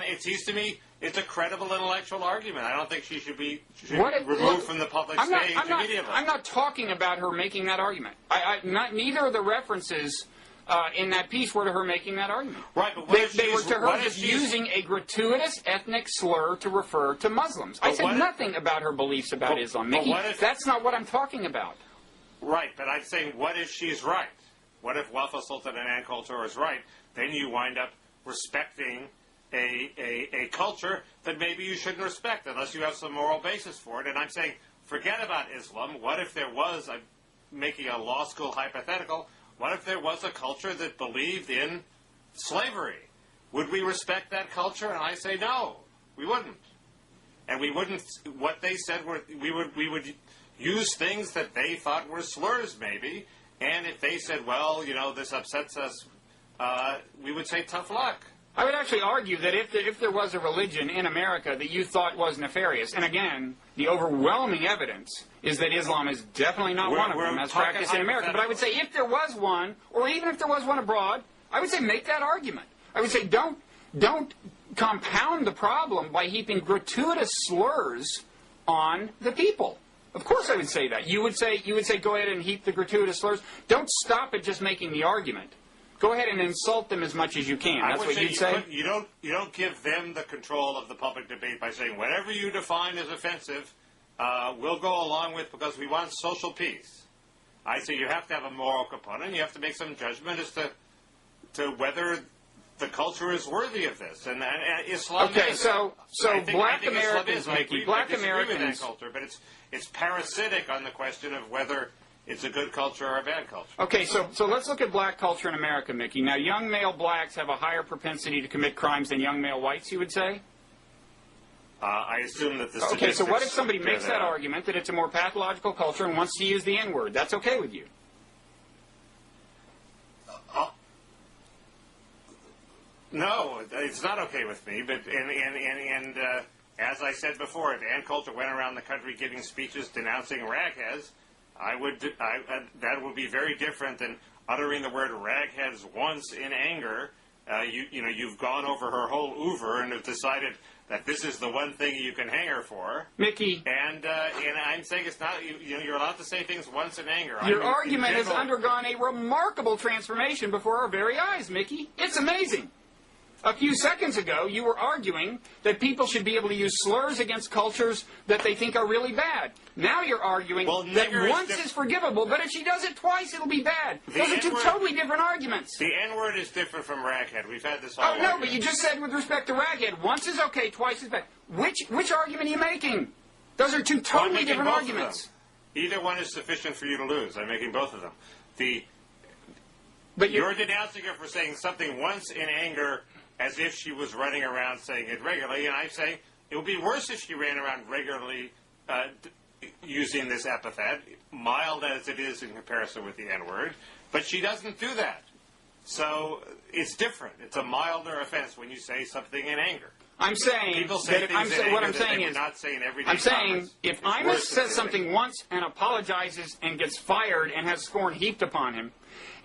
it seems to me it's a credible intellectual argument. I don't think she should be removed from the public stage immediately. I'm not talking about her making that argument. Neither of the references in that piece were to her making that argument. Right, but they were to her just using a gratuitous ethnic slur to refer to Muslims. I said nothing about her beliefs about Islam. Mickey, that's not what I'm talking about. Right, but I'm saying, what if she's right? What if Wafa Sultan and Ann Coulter is right? Then you wind up respecting a culture that maybe you shouldn't respect unless you have some moral basis for it. And I'm saying, forget about Islam. What if there was, I'm making a law school hypothetical, what if there was a culture that believed in slavery? Would we respect that culture? And I say no, we wouldn't. And we wouldn't, what they said were, we would use things that they thought were slurs maybe. And if they said, well, you know, this upsets us, we would say tough luck. I would actually argue that if there was a religion in America that you thought was nefarious, and again, the overwhelming evidence is that Islam is definitely not one of them as practiced in America. But I would say if there was one, or even if there was one abroad, I would say make that argument. I would say don't compound the problem by heaping gratuitous slurs on the people. Of course I would say that. You would say go ahead and heap the gratuitous slurs. Don't stop at just making the argument. Go ahead and insult them as much as you can. That's what you'd say? You don't give them the control of the public debate by saying, whatever you define as offensive, we'll go along with because we want social peace. I say you have to have a moral component. You have to make some judgment as to whether the culture is worthy of this. And Islam okay, so black Americans, Mickey, black Americans... with that culture, but it's parasitic on the question of whether it's a good culture or a bad culture. Okay, so let's look at black culture in America, Mickey. Now, young male blacks have a higher propensity to commit crimes than young male whites, you would say? I assume that the statistics... Okay, so what if somebody makes that argument that it's a more pathological culture and wants to use the N-word? That's okay with you? No, it's not okay with me, but as I said before, if Ann Coulter went around the country giving speeches denouncing ragheads, that would be very different than uttering the word ragheads once in anger. You've gone over her whole oeuvre and have decided that this is the one thing you can hang her for. Mickey. And I'm saying it's not, you're allowed to say things once in anger. Your argument has undergone a remarkable transformation before our very eyes, Mickey. It's amazing. A few seconds ago, you were arguing that people should be able to use slurs against cultures that they think are really bad. Now you're arguing that once is forgivable, but if she does it twice, it'll be bad. Those are two totally different arguments. The N-word is different from raghead. We've had this all Oh, no, but you just said with respect to raghead, once is okay, twice is bad. Which argument are you making? Those are two totally different arguments. Either one is sufficient for you to lose. I'm making both of them. But you're denouncing her for saying something once in anger as if she was running around saying it regularly, and I'm saying it would be worse if she ran around regularly using this epithet, mild as it is in comparison with the N-word, but she doesn't do that. So it's different. It's a milder offense when you say something in anger. I'm saying people say that things in anger what I'm that saying they is would not say in everyday I'm saying comments. if Imus says something once and apologizes and gets fired and has scorn heaped upon him,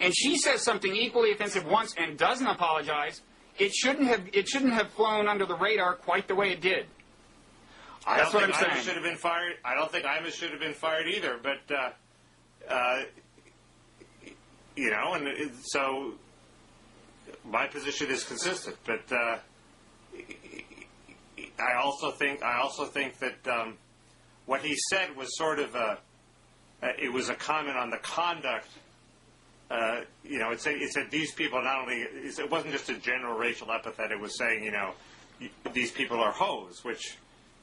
and she says something equally offensive once and doesn't apologize, it shouldn't have flown under the radar quite the way it did. That's what I'm saying. Should have been fired. I don't think Imus should have been fired either. But so my position is consistent. But I also think that what he said was sort of it was a comment on the conduct. It said these people not only, it wasn't just a general racial epithet, it was saying, these people are hoes, which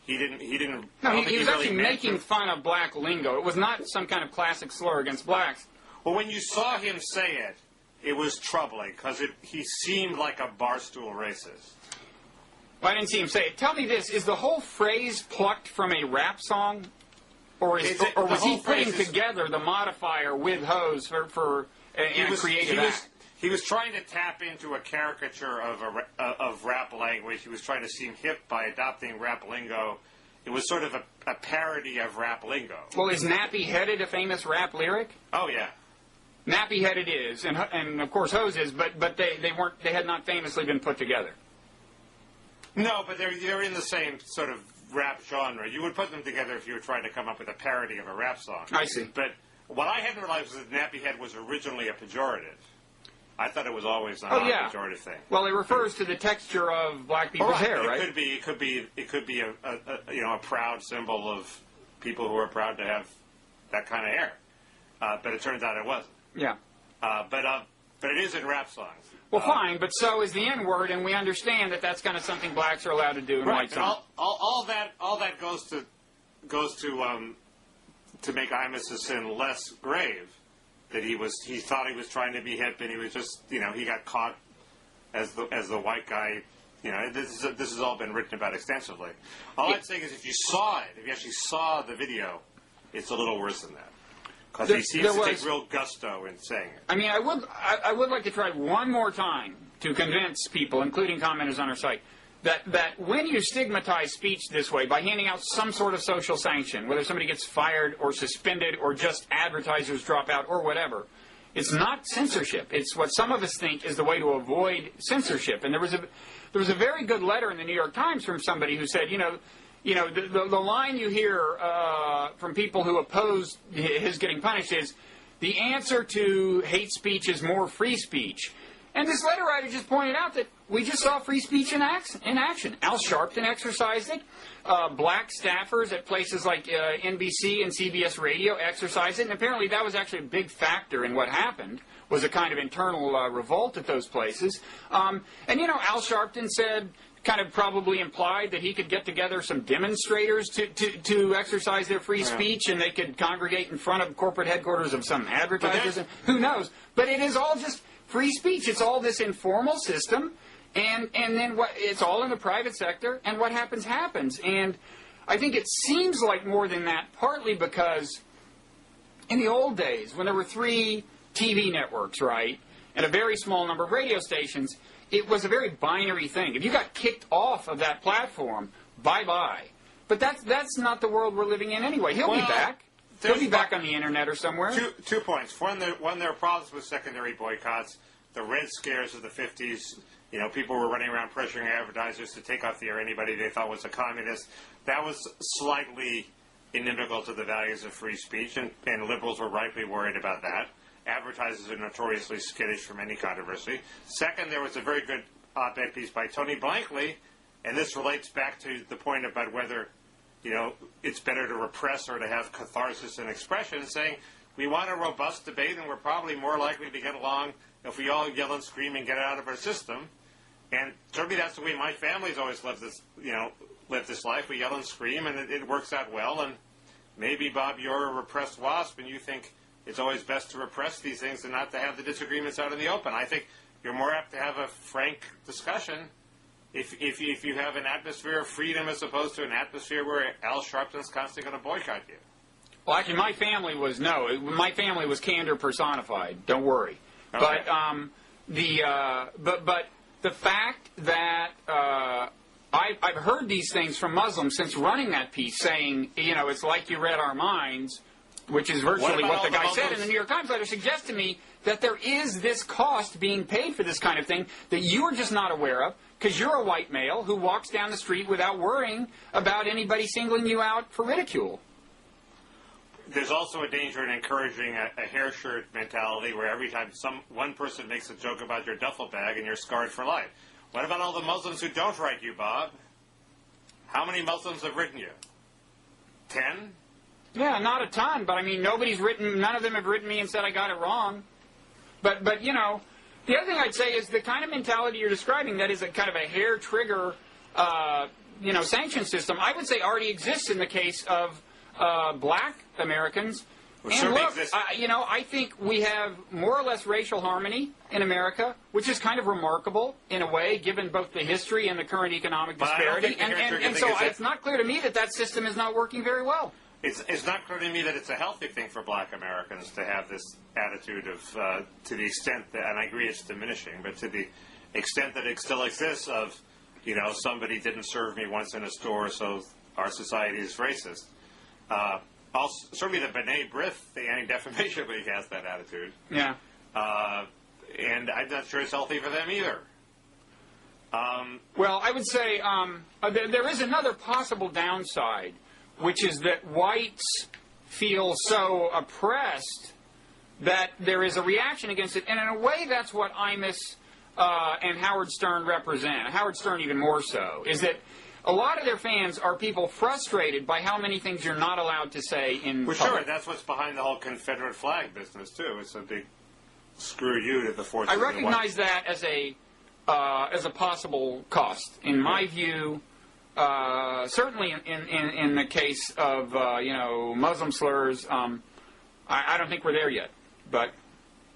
he didn't. No, he was actually making fun of black lingo. It was not some kind of classic slur against blacks. Well, when you saw him say it, it was troubling, because he seemed like a barstool racist. Well, I didn't see him say it. Tell me this, is the whole phrase plucked from a rap song? Or was he putting together the modifier with hoes for a creative act? He was trying to tap into a caricature of rap language. He was trying to seem hip by adopting rap lingo. It was sort of a parody of rap lingo. Well, is Nappy Headed a famous rap lyric? Oh, yeah. nappy-headed is, and of course hoses, but they had not famously been put together. No, but they're in the same sort of rap genre. You would put them together if you were trying to come up with a parody of a rap song. I see. But what I hadn't realized was that nappy-head was originally a pejorative. I thought it was always not a pejorative thing. Well, it refers to the texture of black people's hair, right? It could be a proud symbol of people who are proud to have that kind of hair. But it turns out it wasn't. Yeah. But it is in rap songs. Well, fine, but so is the N-word, and we understand that that's kind of something blacks are allowed to do in white songs. All that goes to make Imus' sin less grave. That he thought he was trying to be hip, and he was just, he got caught as the white guy. This has all been written about extensively. All I'm saying is, if you actually saw the video, it's a little worse than that. Because he seems to take real gusto in saying it. I mean, I would like to try one more time to convince people, including commenters on our site, that when you stigmatize speech this way by handing out some sort of social sanction, whether somebody gets fired or suspended or just advertisers drop out or whatever, it's not censorship. It's what some of us think is the way to avoid censorship. And there was a very good letter in the New York Times from somebody who said, the line you hear from people who oppose his getting punished is, the answer to hate speech is more free speech. And this letter writer just pointed out that we just saw free speech in action. Al Sharpton exercised it. Black staffers at places like NBC and CBS Radio exercised it. And apparently that was actually a big factor in what happened, was a kind of internal revolt at those places. Al Sharpton said, kind of probably implied that he could get together some demonstrators to exercise their free speech, and they could congregate in front of corporate headquarters of some advertisers. And who knows? But it is all just free speech. It's all this informal system, and then it's all in the private sector, and what happens, happens. And I think it seems like more than that, partly because in the old days, when there were 3 TV networks, right, and a very small number of radio stations, it was a very binary thing. If you got kicked off of that platform, bye-bye. But that's not the world we're living in anyway. He'll be back. He'll be back on the internet or somewhere. 2 points. One, there are problems with secondary boycotts. The Red Scares of the 50s, people were running around pressuring advertisers to take off the air anybody they thought was a communist. That was slightly inimical to the values of free speech, and liberals were rightly worried about that. Advertisers are notoriously skittish from any controversy. Second, there was a very good op-ed piece by Tony Blankley, and this relates back to the point about whether, it's better to repress or to have catharsis and expression, saying we want a robust debate, and we're probably more likely to get along if we all yell and scream and get it out of our system. And certainly that's the way my family's always lived this life. We yell and scream, and it works out well. And maybe, Bob, you're a repressed WASP, and you think it's always best to repress these things and not to have the disagreements out in the open. I think you're more apt to have a frank discussion if you have an atmosphere of freedom as opposed to an atmosphere where Al Sharpton's constantly going to boycott you. Well, actually, my family was candor personified. Don't worry. Okay. But the fact that I've heard these things from Muslims since running that piece, saying, it's like you read our minds, which is virtually what the guy said in the New York Times letter, suggests to me that there is this cost being paid for this kind of thing that you are just not aware of, because you're a white male who walks down the street without worrying about anybody singling you out for ridicule. There's also a danger in encouraging a hair shirt mentality where every time one person makes a joke about your duffel bag and you're scarred for life. What about all the Muslims who don't write you, Bob? How many Muslims have written you? 10? Yeah, not a ton, but I mean, none of them have written me and said I got it wrong. But the other thing I'd say is the kind of mentality you're describing, that is a kind of a hair trigger, sanction system, I would say already exists in the case of black Americans. And look, I think we have more or less racial harmony in America, which is kind of remarkable in a way, given both the history and the current economic disparity. And so it's not clear to me that system is not working very well. It's not clear to me that it's a healthy thing for black Americans to have this attitude of, to the extent that, and I agree it's diminishing, but to the extent that it still exists of, somebody didn't serve me once in a store, so our society is racist. Also, certainly the B'nai B'rith, the Anti-Defamation League, has that attitude. Yeah. And I'm not sure it's healthy for them either. Well, I would say there is another possible downside, which is that whites feel so oppressed that there is a reaction against it. And in a way, that's what Imus and Howard Stern represent. Howard Stern even more so, is that a lot of their fans are people frustrated by how many things you're not allowed to say in public. Sure, that's what's behind the whole Confederate flag business, too. It's a big screw you to the forces. I recognize that as a possible cost. In my view, certainly in the case of Muslim slurs, I don't think we're there yet. But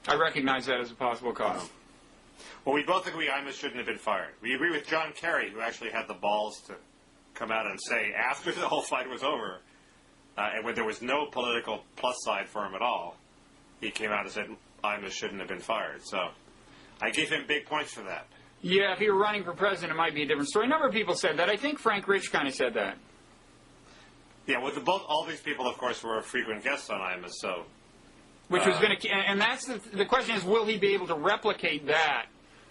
I recognize that as a possible cost. Well, we both agree Imus shouldn't have been fired. We agree with John Kerry, who actually had the balls to come out and say, after the whole fight was over, and when there was no political plus side for him at all, he came out and said Imus shouldn't have been fired. So I give him big points for that. Yeah, if he were running for president, it might be a different story. A number of people said that. I think Frank Rich kind of said that. Yeah, well, all these people, of course, were frequent guests on Imus, so... Which was going to, and that's the question is, will he be able to replicate that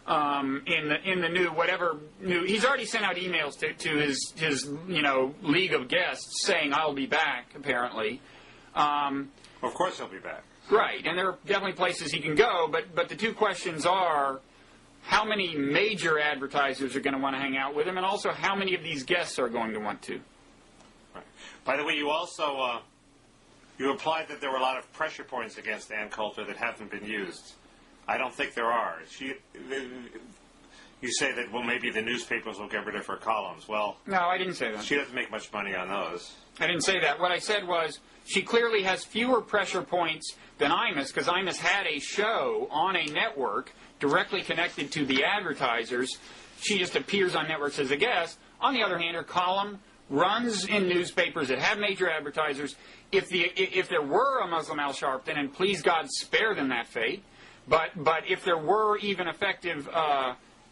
in the new? He's already sent out emails to his league of guests saying I'll be back. Apparently, of course he'll be back. Right, and there are definitely places he can go. But the two questions are, how many major advertisers are going to want to hang out with him, and also how many of these guests are going to want to. Right. By the way, you also. You implied that there were a lot of pressure points against Ann Coulter that haven't been used. I don't think there are. You say that, well, maybe the newspapers will get rid of her columns. Well, no, I didn't say that. She doesn't make much money on those. I didn't say that. What I said was she clearly has fewer pressure points than Imus, because Imus had a show on a network directly connected to the advertisers. She just appears on networks as a guest. On the other hand, her column runs in newspapers that have major advertisers. If there were a Muslim Al Sharpton, and please God spare them that fate, but if there were even effective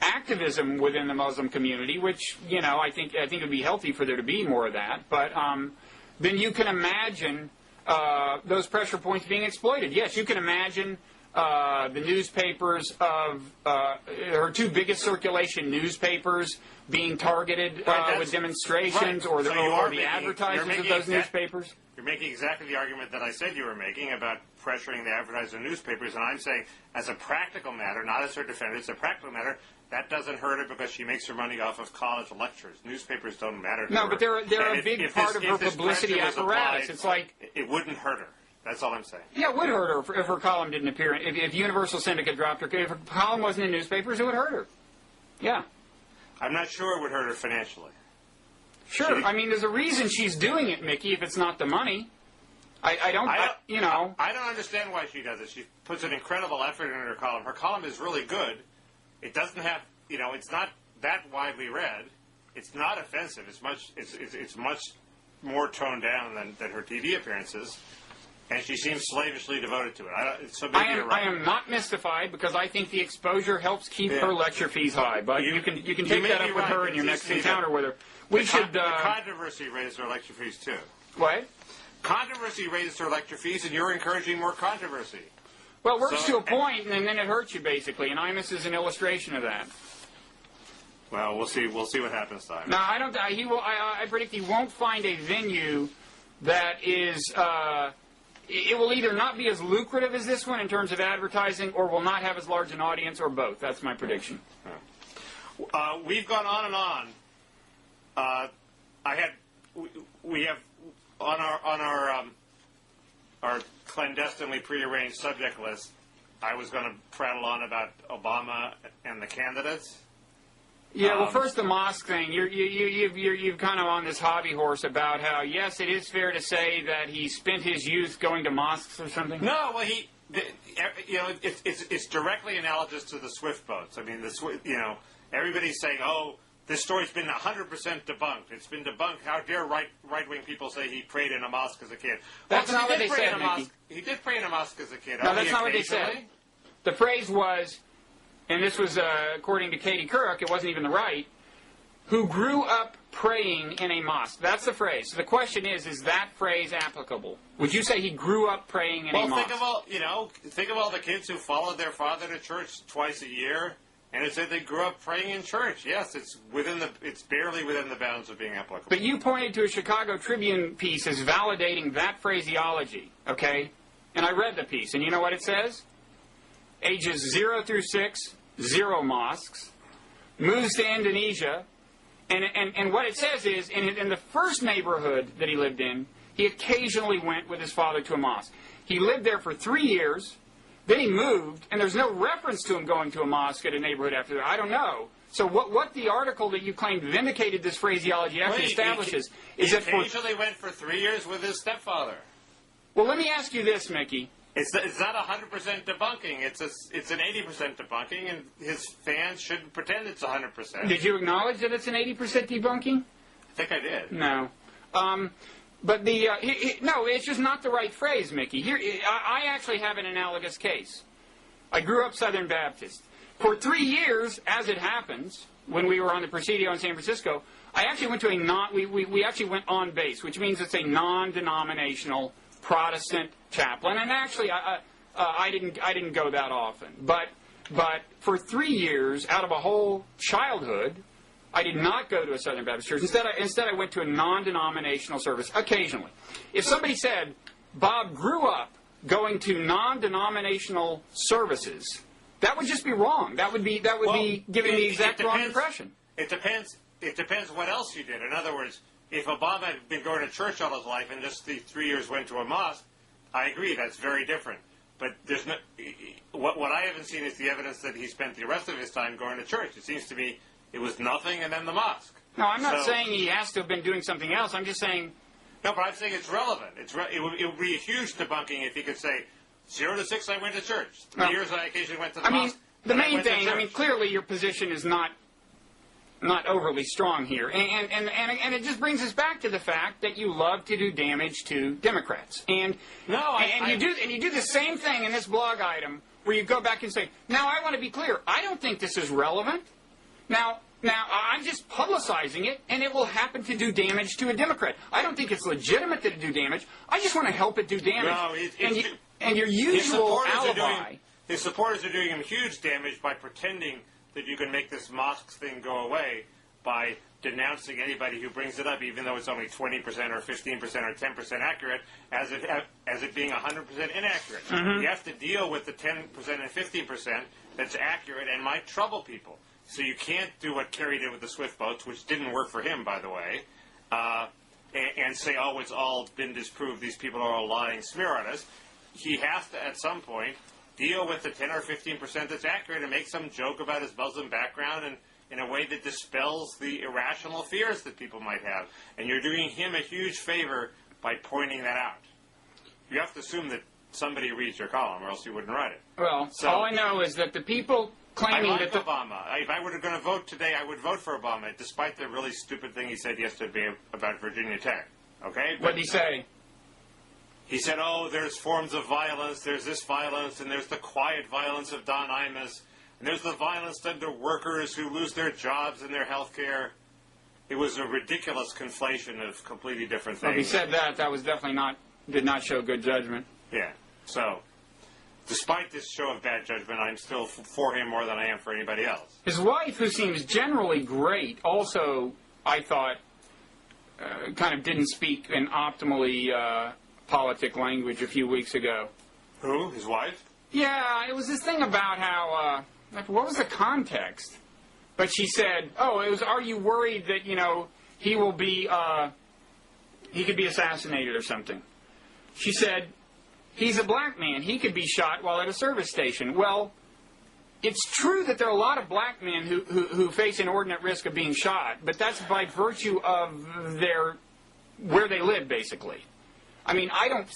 activism within the Muslim community, which I think it would be healthy for there to be more of that, but then you can imagine those pressure points being exploited. Yes, you can imagine the newspapers of her two biggest circulation newspapers being targeted with demonstrations, right. or the advertisers advertisers of those newspapers. You're making exactly the argument that I said you were making about pressuring the advertisers and newspapers, and I'm saying, as a practical matter, not as her defender, it's a practical matter, that doesn't hurt her because she makes her money off of college lectures. Newspapers don't matter to her. No, but they're a big part of her publicity apparatus. It's like... It wouldn't hurt her. That's all I'm saying. Yeah, it would hurt her if her column didn't appear. If Universal Syndicate dropped her, if her column wasn't in newspapers, it would hurt her. Yeah. I'm not sure it would hurt her financially. Sure. I mean, there's a reason she's doing it, Mickey, if it's not the money. I don't understand why she does it. She puts an incredible effort into her column. Her column is really good. It doesn't have, it's not that widely read. It's not offensive. It's much more toned down than her TV appearances. And she seems slavishly devoted to it. I am not mystified, because I think the exposure helps keep her lecture fees high. But you can take that up with her in your next encounter with her. The controversy raises her lecture fees too. What? Controversy raises her lecture fees, and you're encouraging more controversy. Well, it works to a point, and then it hurts you basically. And Imus is an illustration of that. Well, we'll see. We'll see what happens to Imus. No, I don't. I predict he won't find a venue that is. It will either not be as lucrative as this one in terms of advertising, or will not have as large an audience, or both. That's my prediction. We've gone on and on. We have on our clandestinely prearranged subject list. I was going to prattle on about Obama and the candidates. Yeah, well, first the mosque thing. You've kind of on this hobby horse about how, yes, it is fair to say that he spent his youth going to mosques or something. No, well, it's directly analogous to the Swift boats. I mean, everybody's saying, oh, this story's been 100% debunked. It's been debunked. How dare right-wing people say he prayed in a mosque as a kid? That's not what they said, Mickey. He did pray in a mosque as a kid. No, that's not what they said. The phrase was, and this was according to Katie Couric, it wasn't even the right, who grew up praying in a mosque. That's the phrase. So the question is that phrase applicable? Would you say he grew up praying in a mosque? Well, think of all the kids who followed their father to church twice a year, and it said they grew up praying in church. Yes, it's barely within the bounds of being applicable. But you pointed to a Chicago Tribune piece as validating that phraseology, okay? And I read the piece, and you know what it says? Ages 0 through 6, 0 mosques. Moves to Indonesia. And what it says is, in the first neighborhood that he lived in, he occasionally went with his father to a mosque. He lived there for 3 years. Then he moved, and there's no reference to him going to a mosque at a neighborhood after that. I don't know. So what the article that you claimed vindicated this phraseology actually establishes is that he occasionally went for 3 years with his stepfather. Well, let me ask you this, Mickey. It's not 100% debunking. It's an 80% debunking, and his fans shouldn't pretend it's 100%. Did you acknowledge that it's an 80% debunking? I think I did. No. But no, it's just not the right phrase, Mickey. Here, I actually have an analogous case. I grew up Southern Baptist. For 3 years, as it happens, when we were on the Presidio in San Francisco, I actually went to we actually went on base, which means it's a non-denominational Protestant chaplain. And actually, I didn't go that often. But for 3 years, out of a whole childhood, I did not go to a Southern Baptist church. Instead, I went to a non-denominational service occasionally. If somebody said, Bob grew up going to non-denominational services, that would just be wrong. That would be giving the exact wrong impression. It depends what else you did. In other words, if Obama had been going to church all his life and just the 3 years went to a mosque, I agree, that's very different. But there's no, what I haven't seen is the evidence that he spent the rest of his time going to church. It seems to me it was nothing and then the mosque. No, I'm not saying he has to have been doing something else. I'm just saying... No, but I'm saying it's relevant. It would be a huge debunking if he could say, 0 to 6 I went to church. 3 years I occasionally went to the mosque. The main thing, clearly your position is not overly strong here. And it just brings us back to the fact that you love to do damage to Democrats. And you do the same thing in this blog item where you go back and say, now I want to be clear, I don't think this is relevant. Now I'm just publicizing it, and it will happen to do damage to a Democrat. I don't think it's legitimate to do damage. I just want to help it do damage. No, and your usual alibi... His supporters are doing him huge damage by pretending that you can make this mosque thing go away by denouncing anybody who brings it up, even though it's only 20% or 15% or 10% accurate, as it being 100% inaccurate. Mm-hmm. You have to deal with the 10% and 15% that's accurate and might trouble people. So you can't do what Kerry did with the Swift boats, which didn't work for him, by the way, and say, oh, it's all been disproved, these people are all lying smear artists. He has to, at some point, deal with the 10 or 15% that's accurate and make some joke about his Muslim background and in a way that dispels the irrational fears that people might have. And you're doing him a huge favor by pointing that out. You have to assume that somebody reads your column or else you wouldn't write it. Well, so, all I know is that the people claiming I like that Obama. If I were going to vote today, I would vote for Obama, despite the really stupid thing he said yesterday about Virginia Tech. Okay? What did he say? He said, oh, there's forms of violence, there's this violence, and there's the quiet violence of Don Imus, and there's the violence done to workers who lose their jobs and their health care. It was a ridiculous conflation of completely different things. Well, if he said that was definitely did not show good judgment. Yeah. So, despite this show of bad judgment, I'm still for him more than I am for anybody else. His wife, who seems generally great, also, I thought, kind of didn't speak in optimally politic language a few weeks ago. Who? His wife? Yeah, it was this thing about how, what was the context? But she said, are you worried that, he will be, he could be assassinated or something? She said, he's a black man. He could be shot while at a service station. Well, it's true that there are a lot of black men who face inordinate risk of being shot, but that's by virtue of where they live, basically. I mean, I don't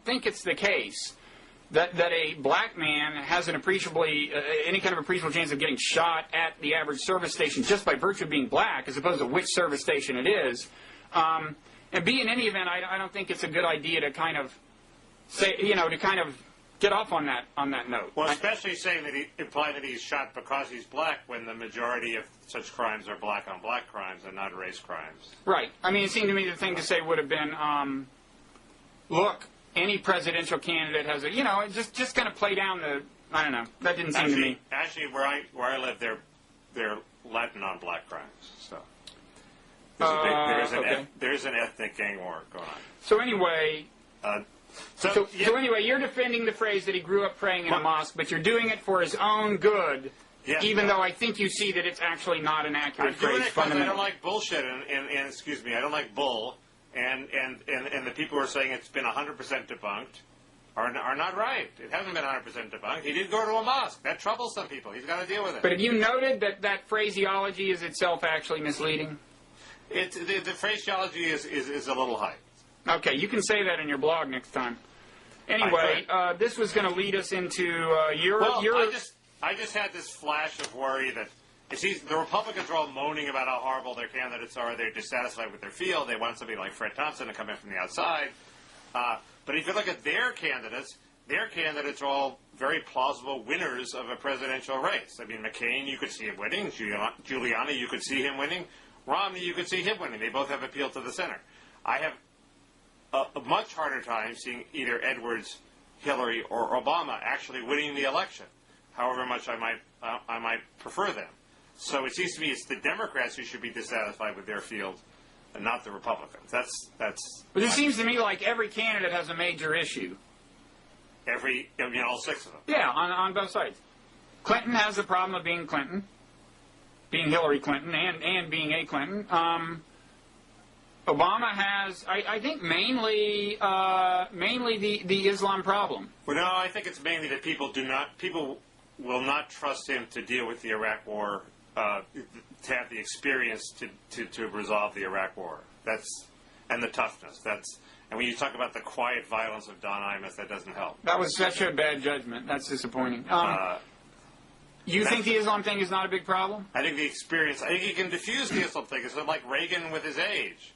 think it's the case that a black man has any kind of appreciable chance of getting shot at the average service station just by virtue of being black, as opposed to which service station it is. And B, in any event, I don't think it's a good idea to kind of say, to kind of get off on that note. Well, especially saying that implying that he's shot because he's black, when the majority of such crimes are black-on-black crimes and not race crimes. Right. I mean, it seemed to me the thing to say would have been, look, any presidential candidate has a, just kind of play down the, I don't know. That didn't seem to me. Actually, where I live, they're Latin on black crimes. So there's an ethnic gang war going on. So anyway, so anyway, you're defending the phrase that he grew up praying in a mosque, but you're doing it for his own good. Yes, even though I think you see that it's actually not an accurate phrase. I'm doing it because I don't like bullshit, and excuse me, I don't like bull, and the people who are saying it's been 100% debunked are not right. It hasn't been 100% debunked. He did go to a mosque. That troubles some people. He's got to deal with it. But have you noted that phraseology is itself actually misleading? The phraseology is a little high. Okay, you can say that in your blog next time. Anyway, this was going to lead us into your... I just had this flash of worry that the Republicans are all moaning about how horrible their candidates are. They're dissatisfied with their field. They want somebody like Fred Thompson to come in from the outside. But if you look at their candidates are all very plausible winners of a presidential race. I mean, McCain, you could see him winning. Giuliani, you could see him winning. Romney, you could see him winning. They both have appeal to the center. I have a much harder time seeing either Edwards, Hillary, or Obama actually winning the election, however much I might prefer them. So it seems to me it's the Democrats who should be dissatisfied with their field, and not the Republicans. But it seems to me like every candidate has a major issue. All six of them. Yeah, on both sides. Clinton has the problem of being Clinton, being Hillary Clinton, and being a Clinton. Obama has, I think, mainly the Islam problem. Well, no, I think it's mainly that people will not trust him to deal with the Iraq War, to have the experience to resolve the Iraq War. And the toughness. And when you talk about the quiet violence of Don Imus, that doesn't help. That was such a bad judgment. That's disappointing. You think the Islam thing is not a big problem? I think the experience. I think you can diffuse the Islam thing. It's like Reagan with his age.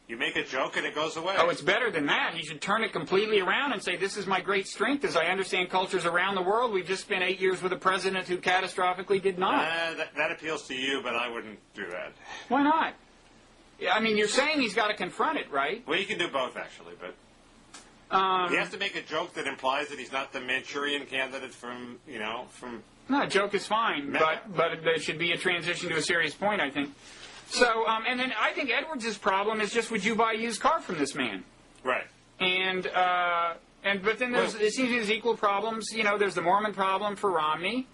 You make a joke and it goes away. Oh, it's better than that. He should turn it completely around and say, this is my great strength. As I understand cultures around the world, we've just spent 8 years with a president who catastrophically did not. That appeals to you, but I wouldn't do that. Why not? I mean, you're saying he's got to confront it, right? Well, you can do both, actually, but he has to make a joke that implies that he's not the Manchurian candidate from. No, a joke is fine, but there should be a transition to a serious point, I think. So, and then I think Edwards' problem is just, would you buy a used car from this man? Right. But then it seems there's equal problems. There's the Mormon problem for Romney.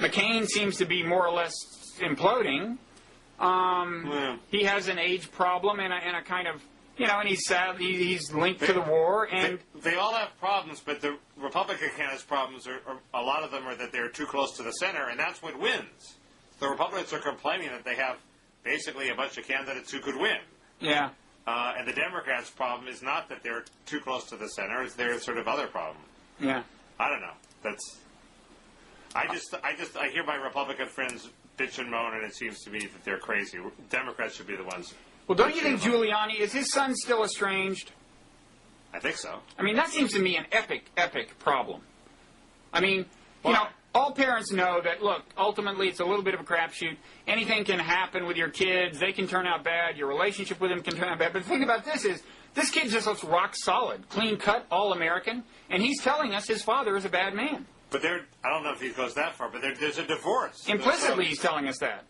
McCain seems to be more or less imploding. He has an age problem and a kind of, and he's sad. He's linked to the war. And they all have problems, but the Republican candidates' problems are a lot of them are that they're too close to the center, and that's what wins. The Republicans are complaining that they have basically a bunch of candidates who could win. Yeah. And the Democrats' problem is not that they're too close to the center; it's their sort of other problem. Yeah. I don't know. I hear my Republican friends bitch and moan, and it seems to me that they're crazy. Democrats should be the ones. Well, don't you think Giuliani, is his son still estranged? I think so. I mean, that seems to me an epic problem. I mean, all parents know that, look, ultimately it's a little bit of a crapshoot. Anything can happen with your kids. They can turn out bad. Your relationship with them can turn out bad. But the thing about this is, this kid just looks rock solid, clean cut, all American, and he's telling us his father is a bad man. But I don't know if he goes that far, but there's a divorce. Implicitly, he's telling us that.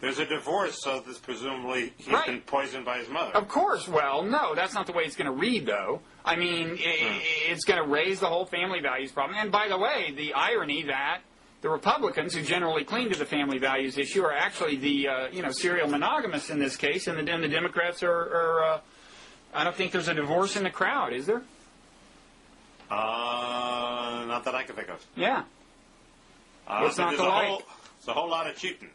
There's a divorce, so this presumably he's been poisoned by his mother. Of course. Well, no, that's not the way it's going to read, though. I mean, it's going to raise the whole family values problem. And by the way, the irony that the Republicans, who generally cling to the family values issue, are actually the serial monogamists in this case, and the Democrats are I don't think there's a divorce in the crowd, is there? Not that I can think of. Yeah. What's not to like? It's a whole lot of cheating.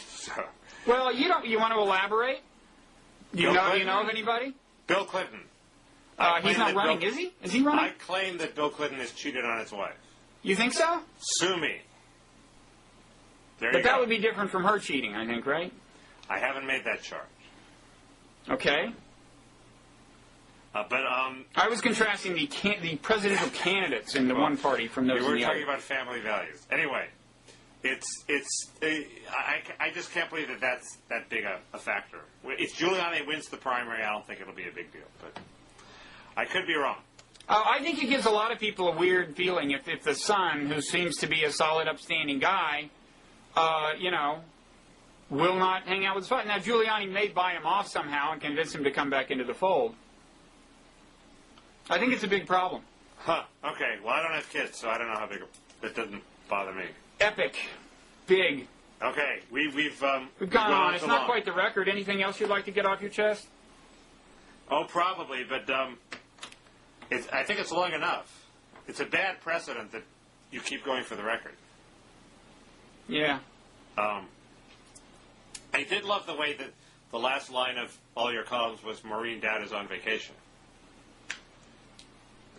So. Well, you want to elaborate? You know of anybody? Bill Clinton. He's not running, is he? Is he running? I claim that Bill Clinton has cheated on his wife. You think so? Sue me. But that would be different from her cheating, I think, right? I haven't made that charge. Okay. I was contrasting the presidential candidates in the one party from those. We were in the talking other. about family values. Anyway, I just can't believe that that's that big a factor. If Giuliani wins the primary, I don't think it'll be a big deal, but I could be wrong. I think it gives a lot of people a weird feeling if the son, who seems to be a solid, upstanding guy, will not hang out with his father. Now, Giuliani may buy him off somehow and convince him to come back into the fold. I think it's a big problem. Huh. Okay. Well, I don't have kids, so I don't know how big it doesn't bother me. Epic. Big. Okay. We've gone on. It's not long. quite the record. Anything else you'd like to get off your chest? Oh, probably, but I think it's long enough. It's a bad precedent that you keep going for the record. Yeah. I did love the way that the last line of all your columns was "Maureen Dad is on vacation."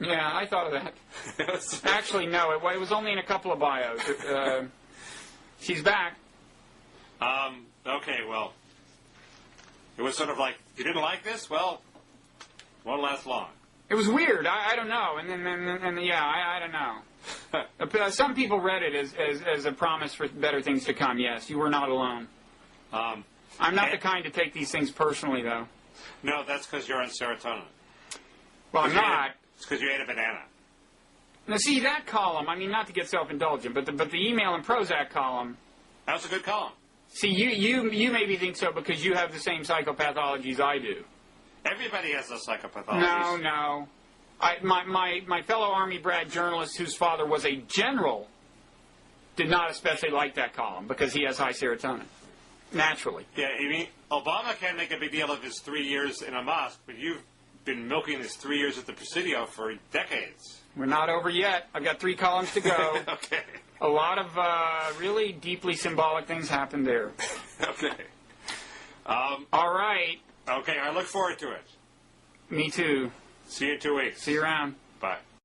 Yeah, I thought of that. Actually, no. It was only in a couple of bios. She's back. Okay, well, it was sort of like, you didn't like this? Well, won't last long. It was weird. I don't know. And I don't know. Some people read it as a promise for better things to come. Yes, you were not alone. I'm not the kind to take these things personally, though. No, that's because you're on serotonin. Well, I'm not. It's because you ate a banana. Now, see, that column, I mean, not to get self-indulgent, but the email and Prozac column. That was a good column. See, you maybe think so because you have the same psychopathologies I do. Everybody has those psychopathologies. No. My fellow Army brat journalist whose father was a general did not especially like that column because he has high serotonin. Naturally. Yeah, I mean, Obama can't make a big deal of his 3 years in a mosque, but you've been milking his 3 years at the Presidio for decades. We're not over yet. I've got 3 columns to go. Okay. A lot of really deeply symbolic things happened there. Okay. All right. Okay, I look forward to it. Me too. See you in 2 weeks. See you around. Bye.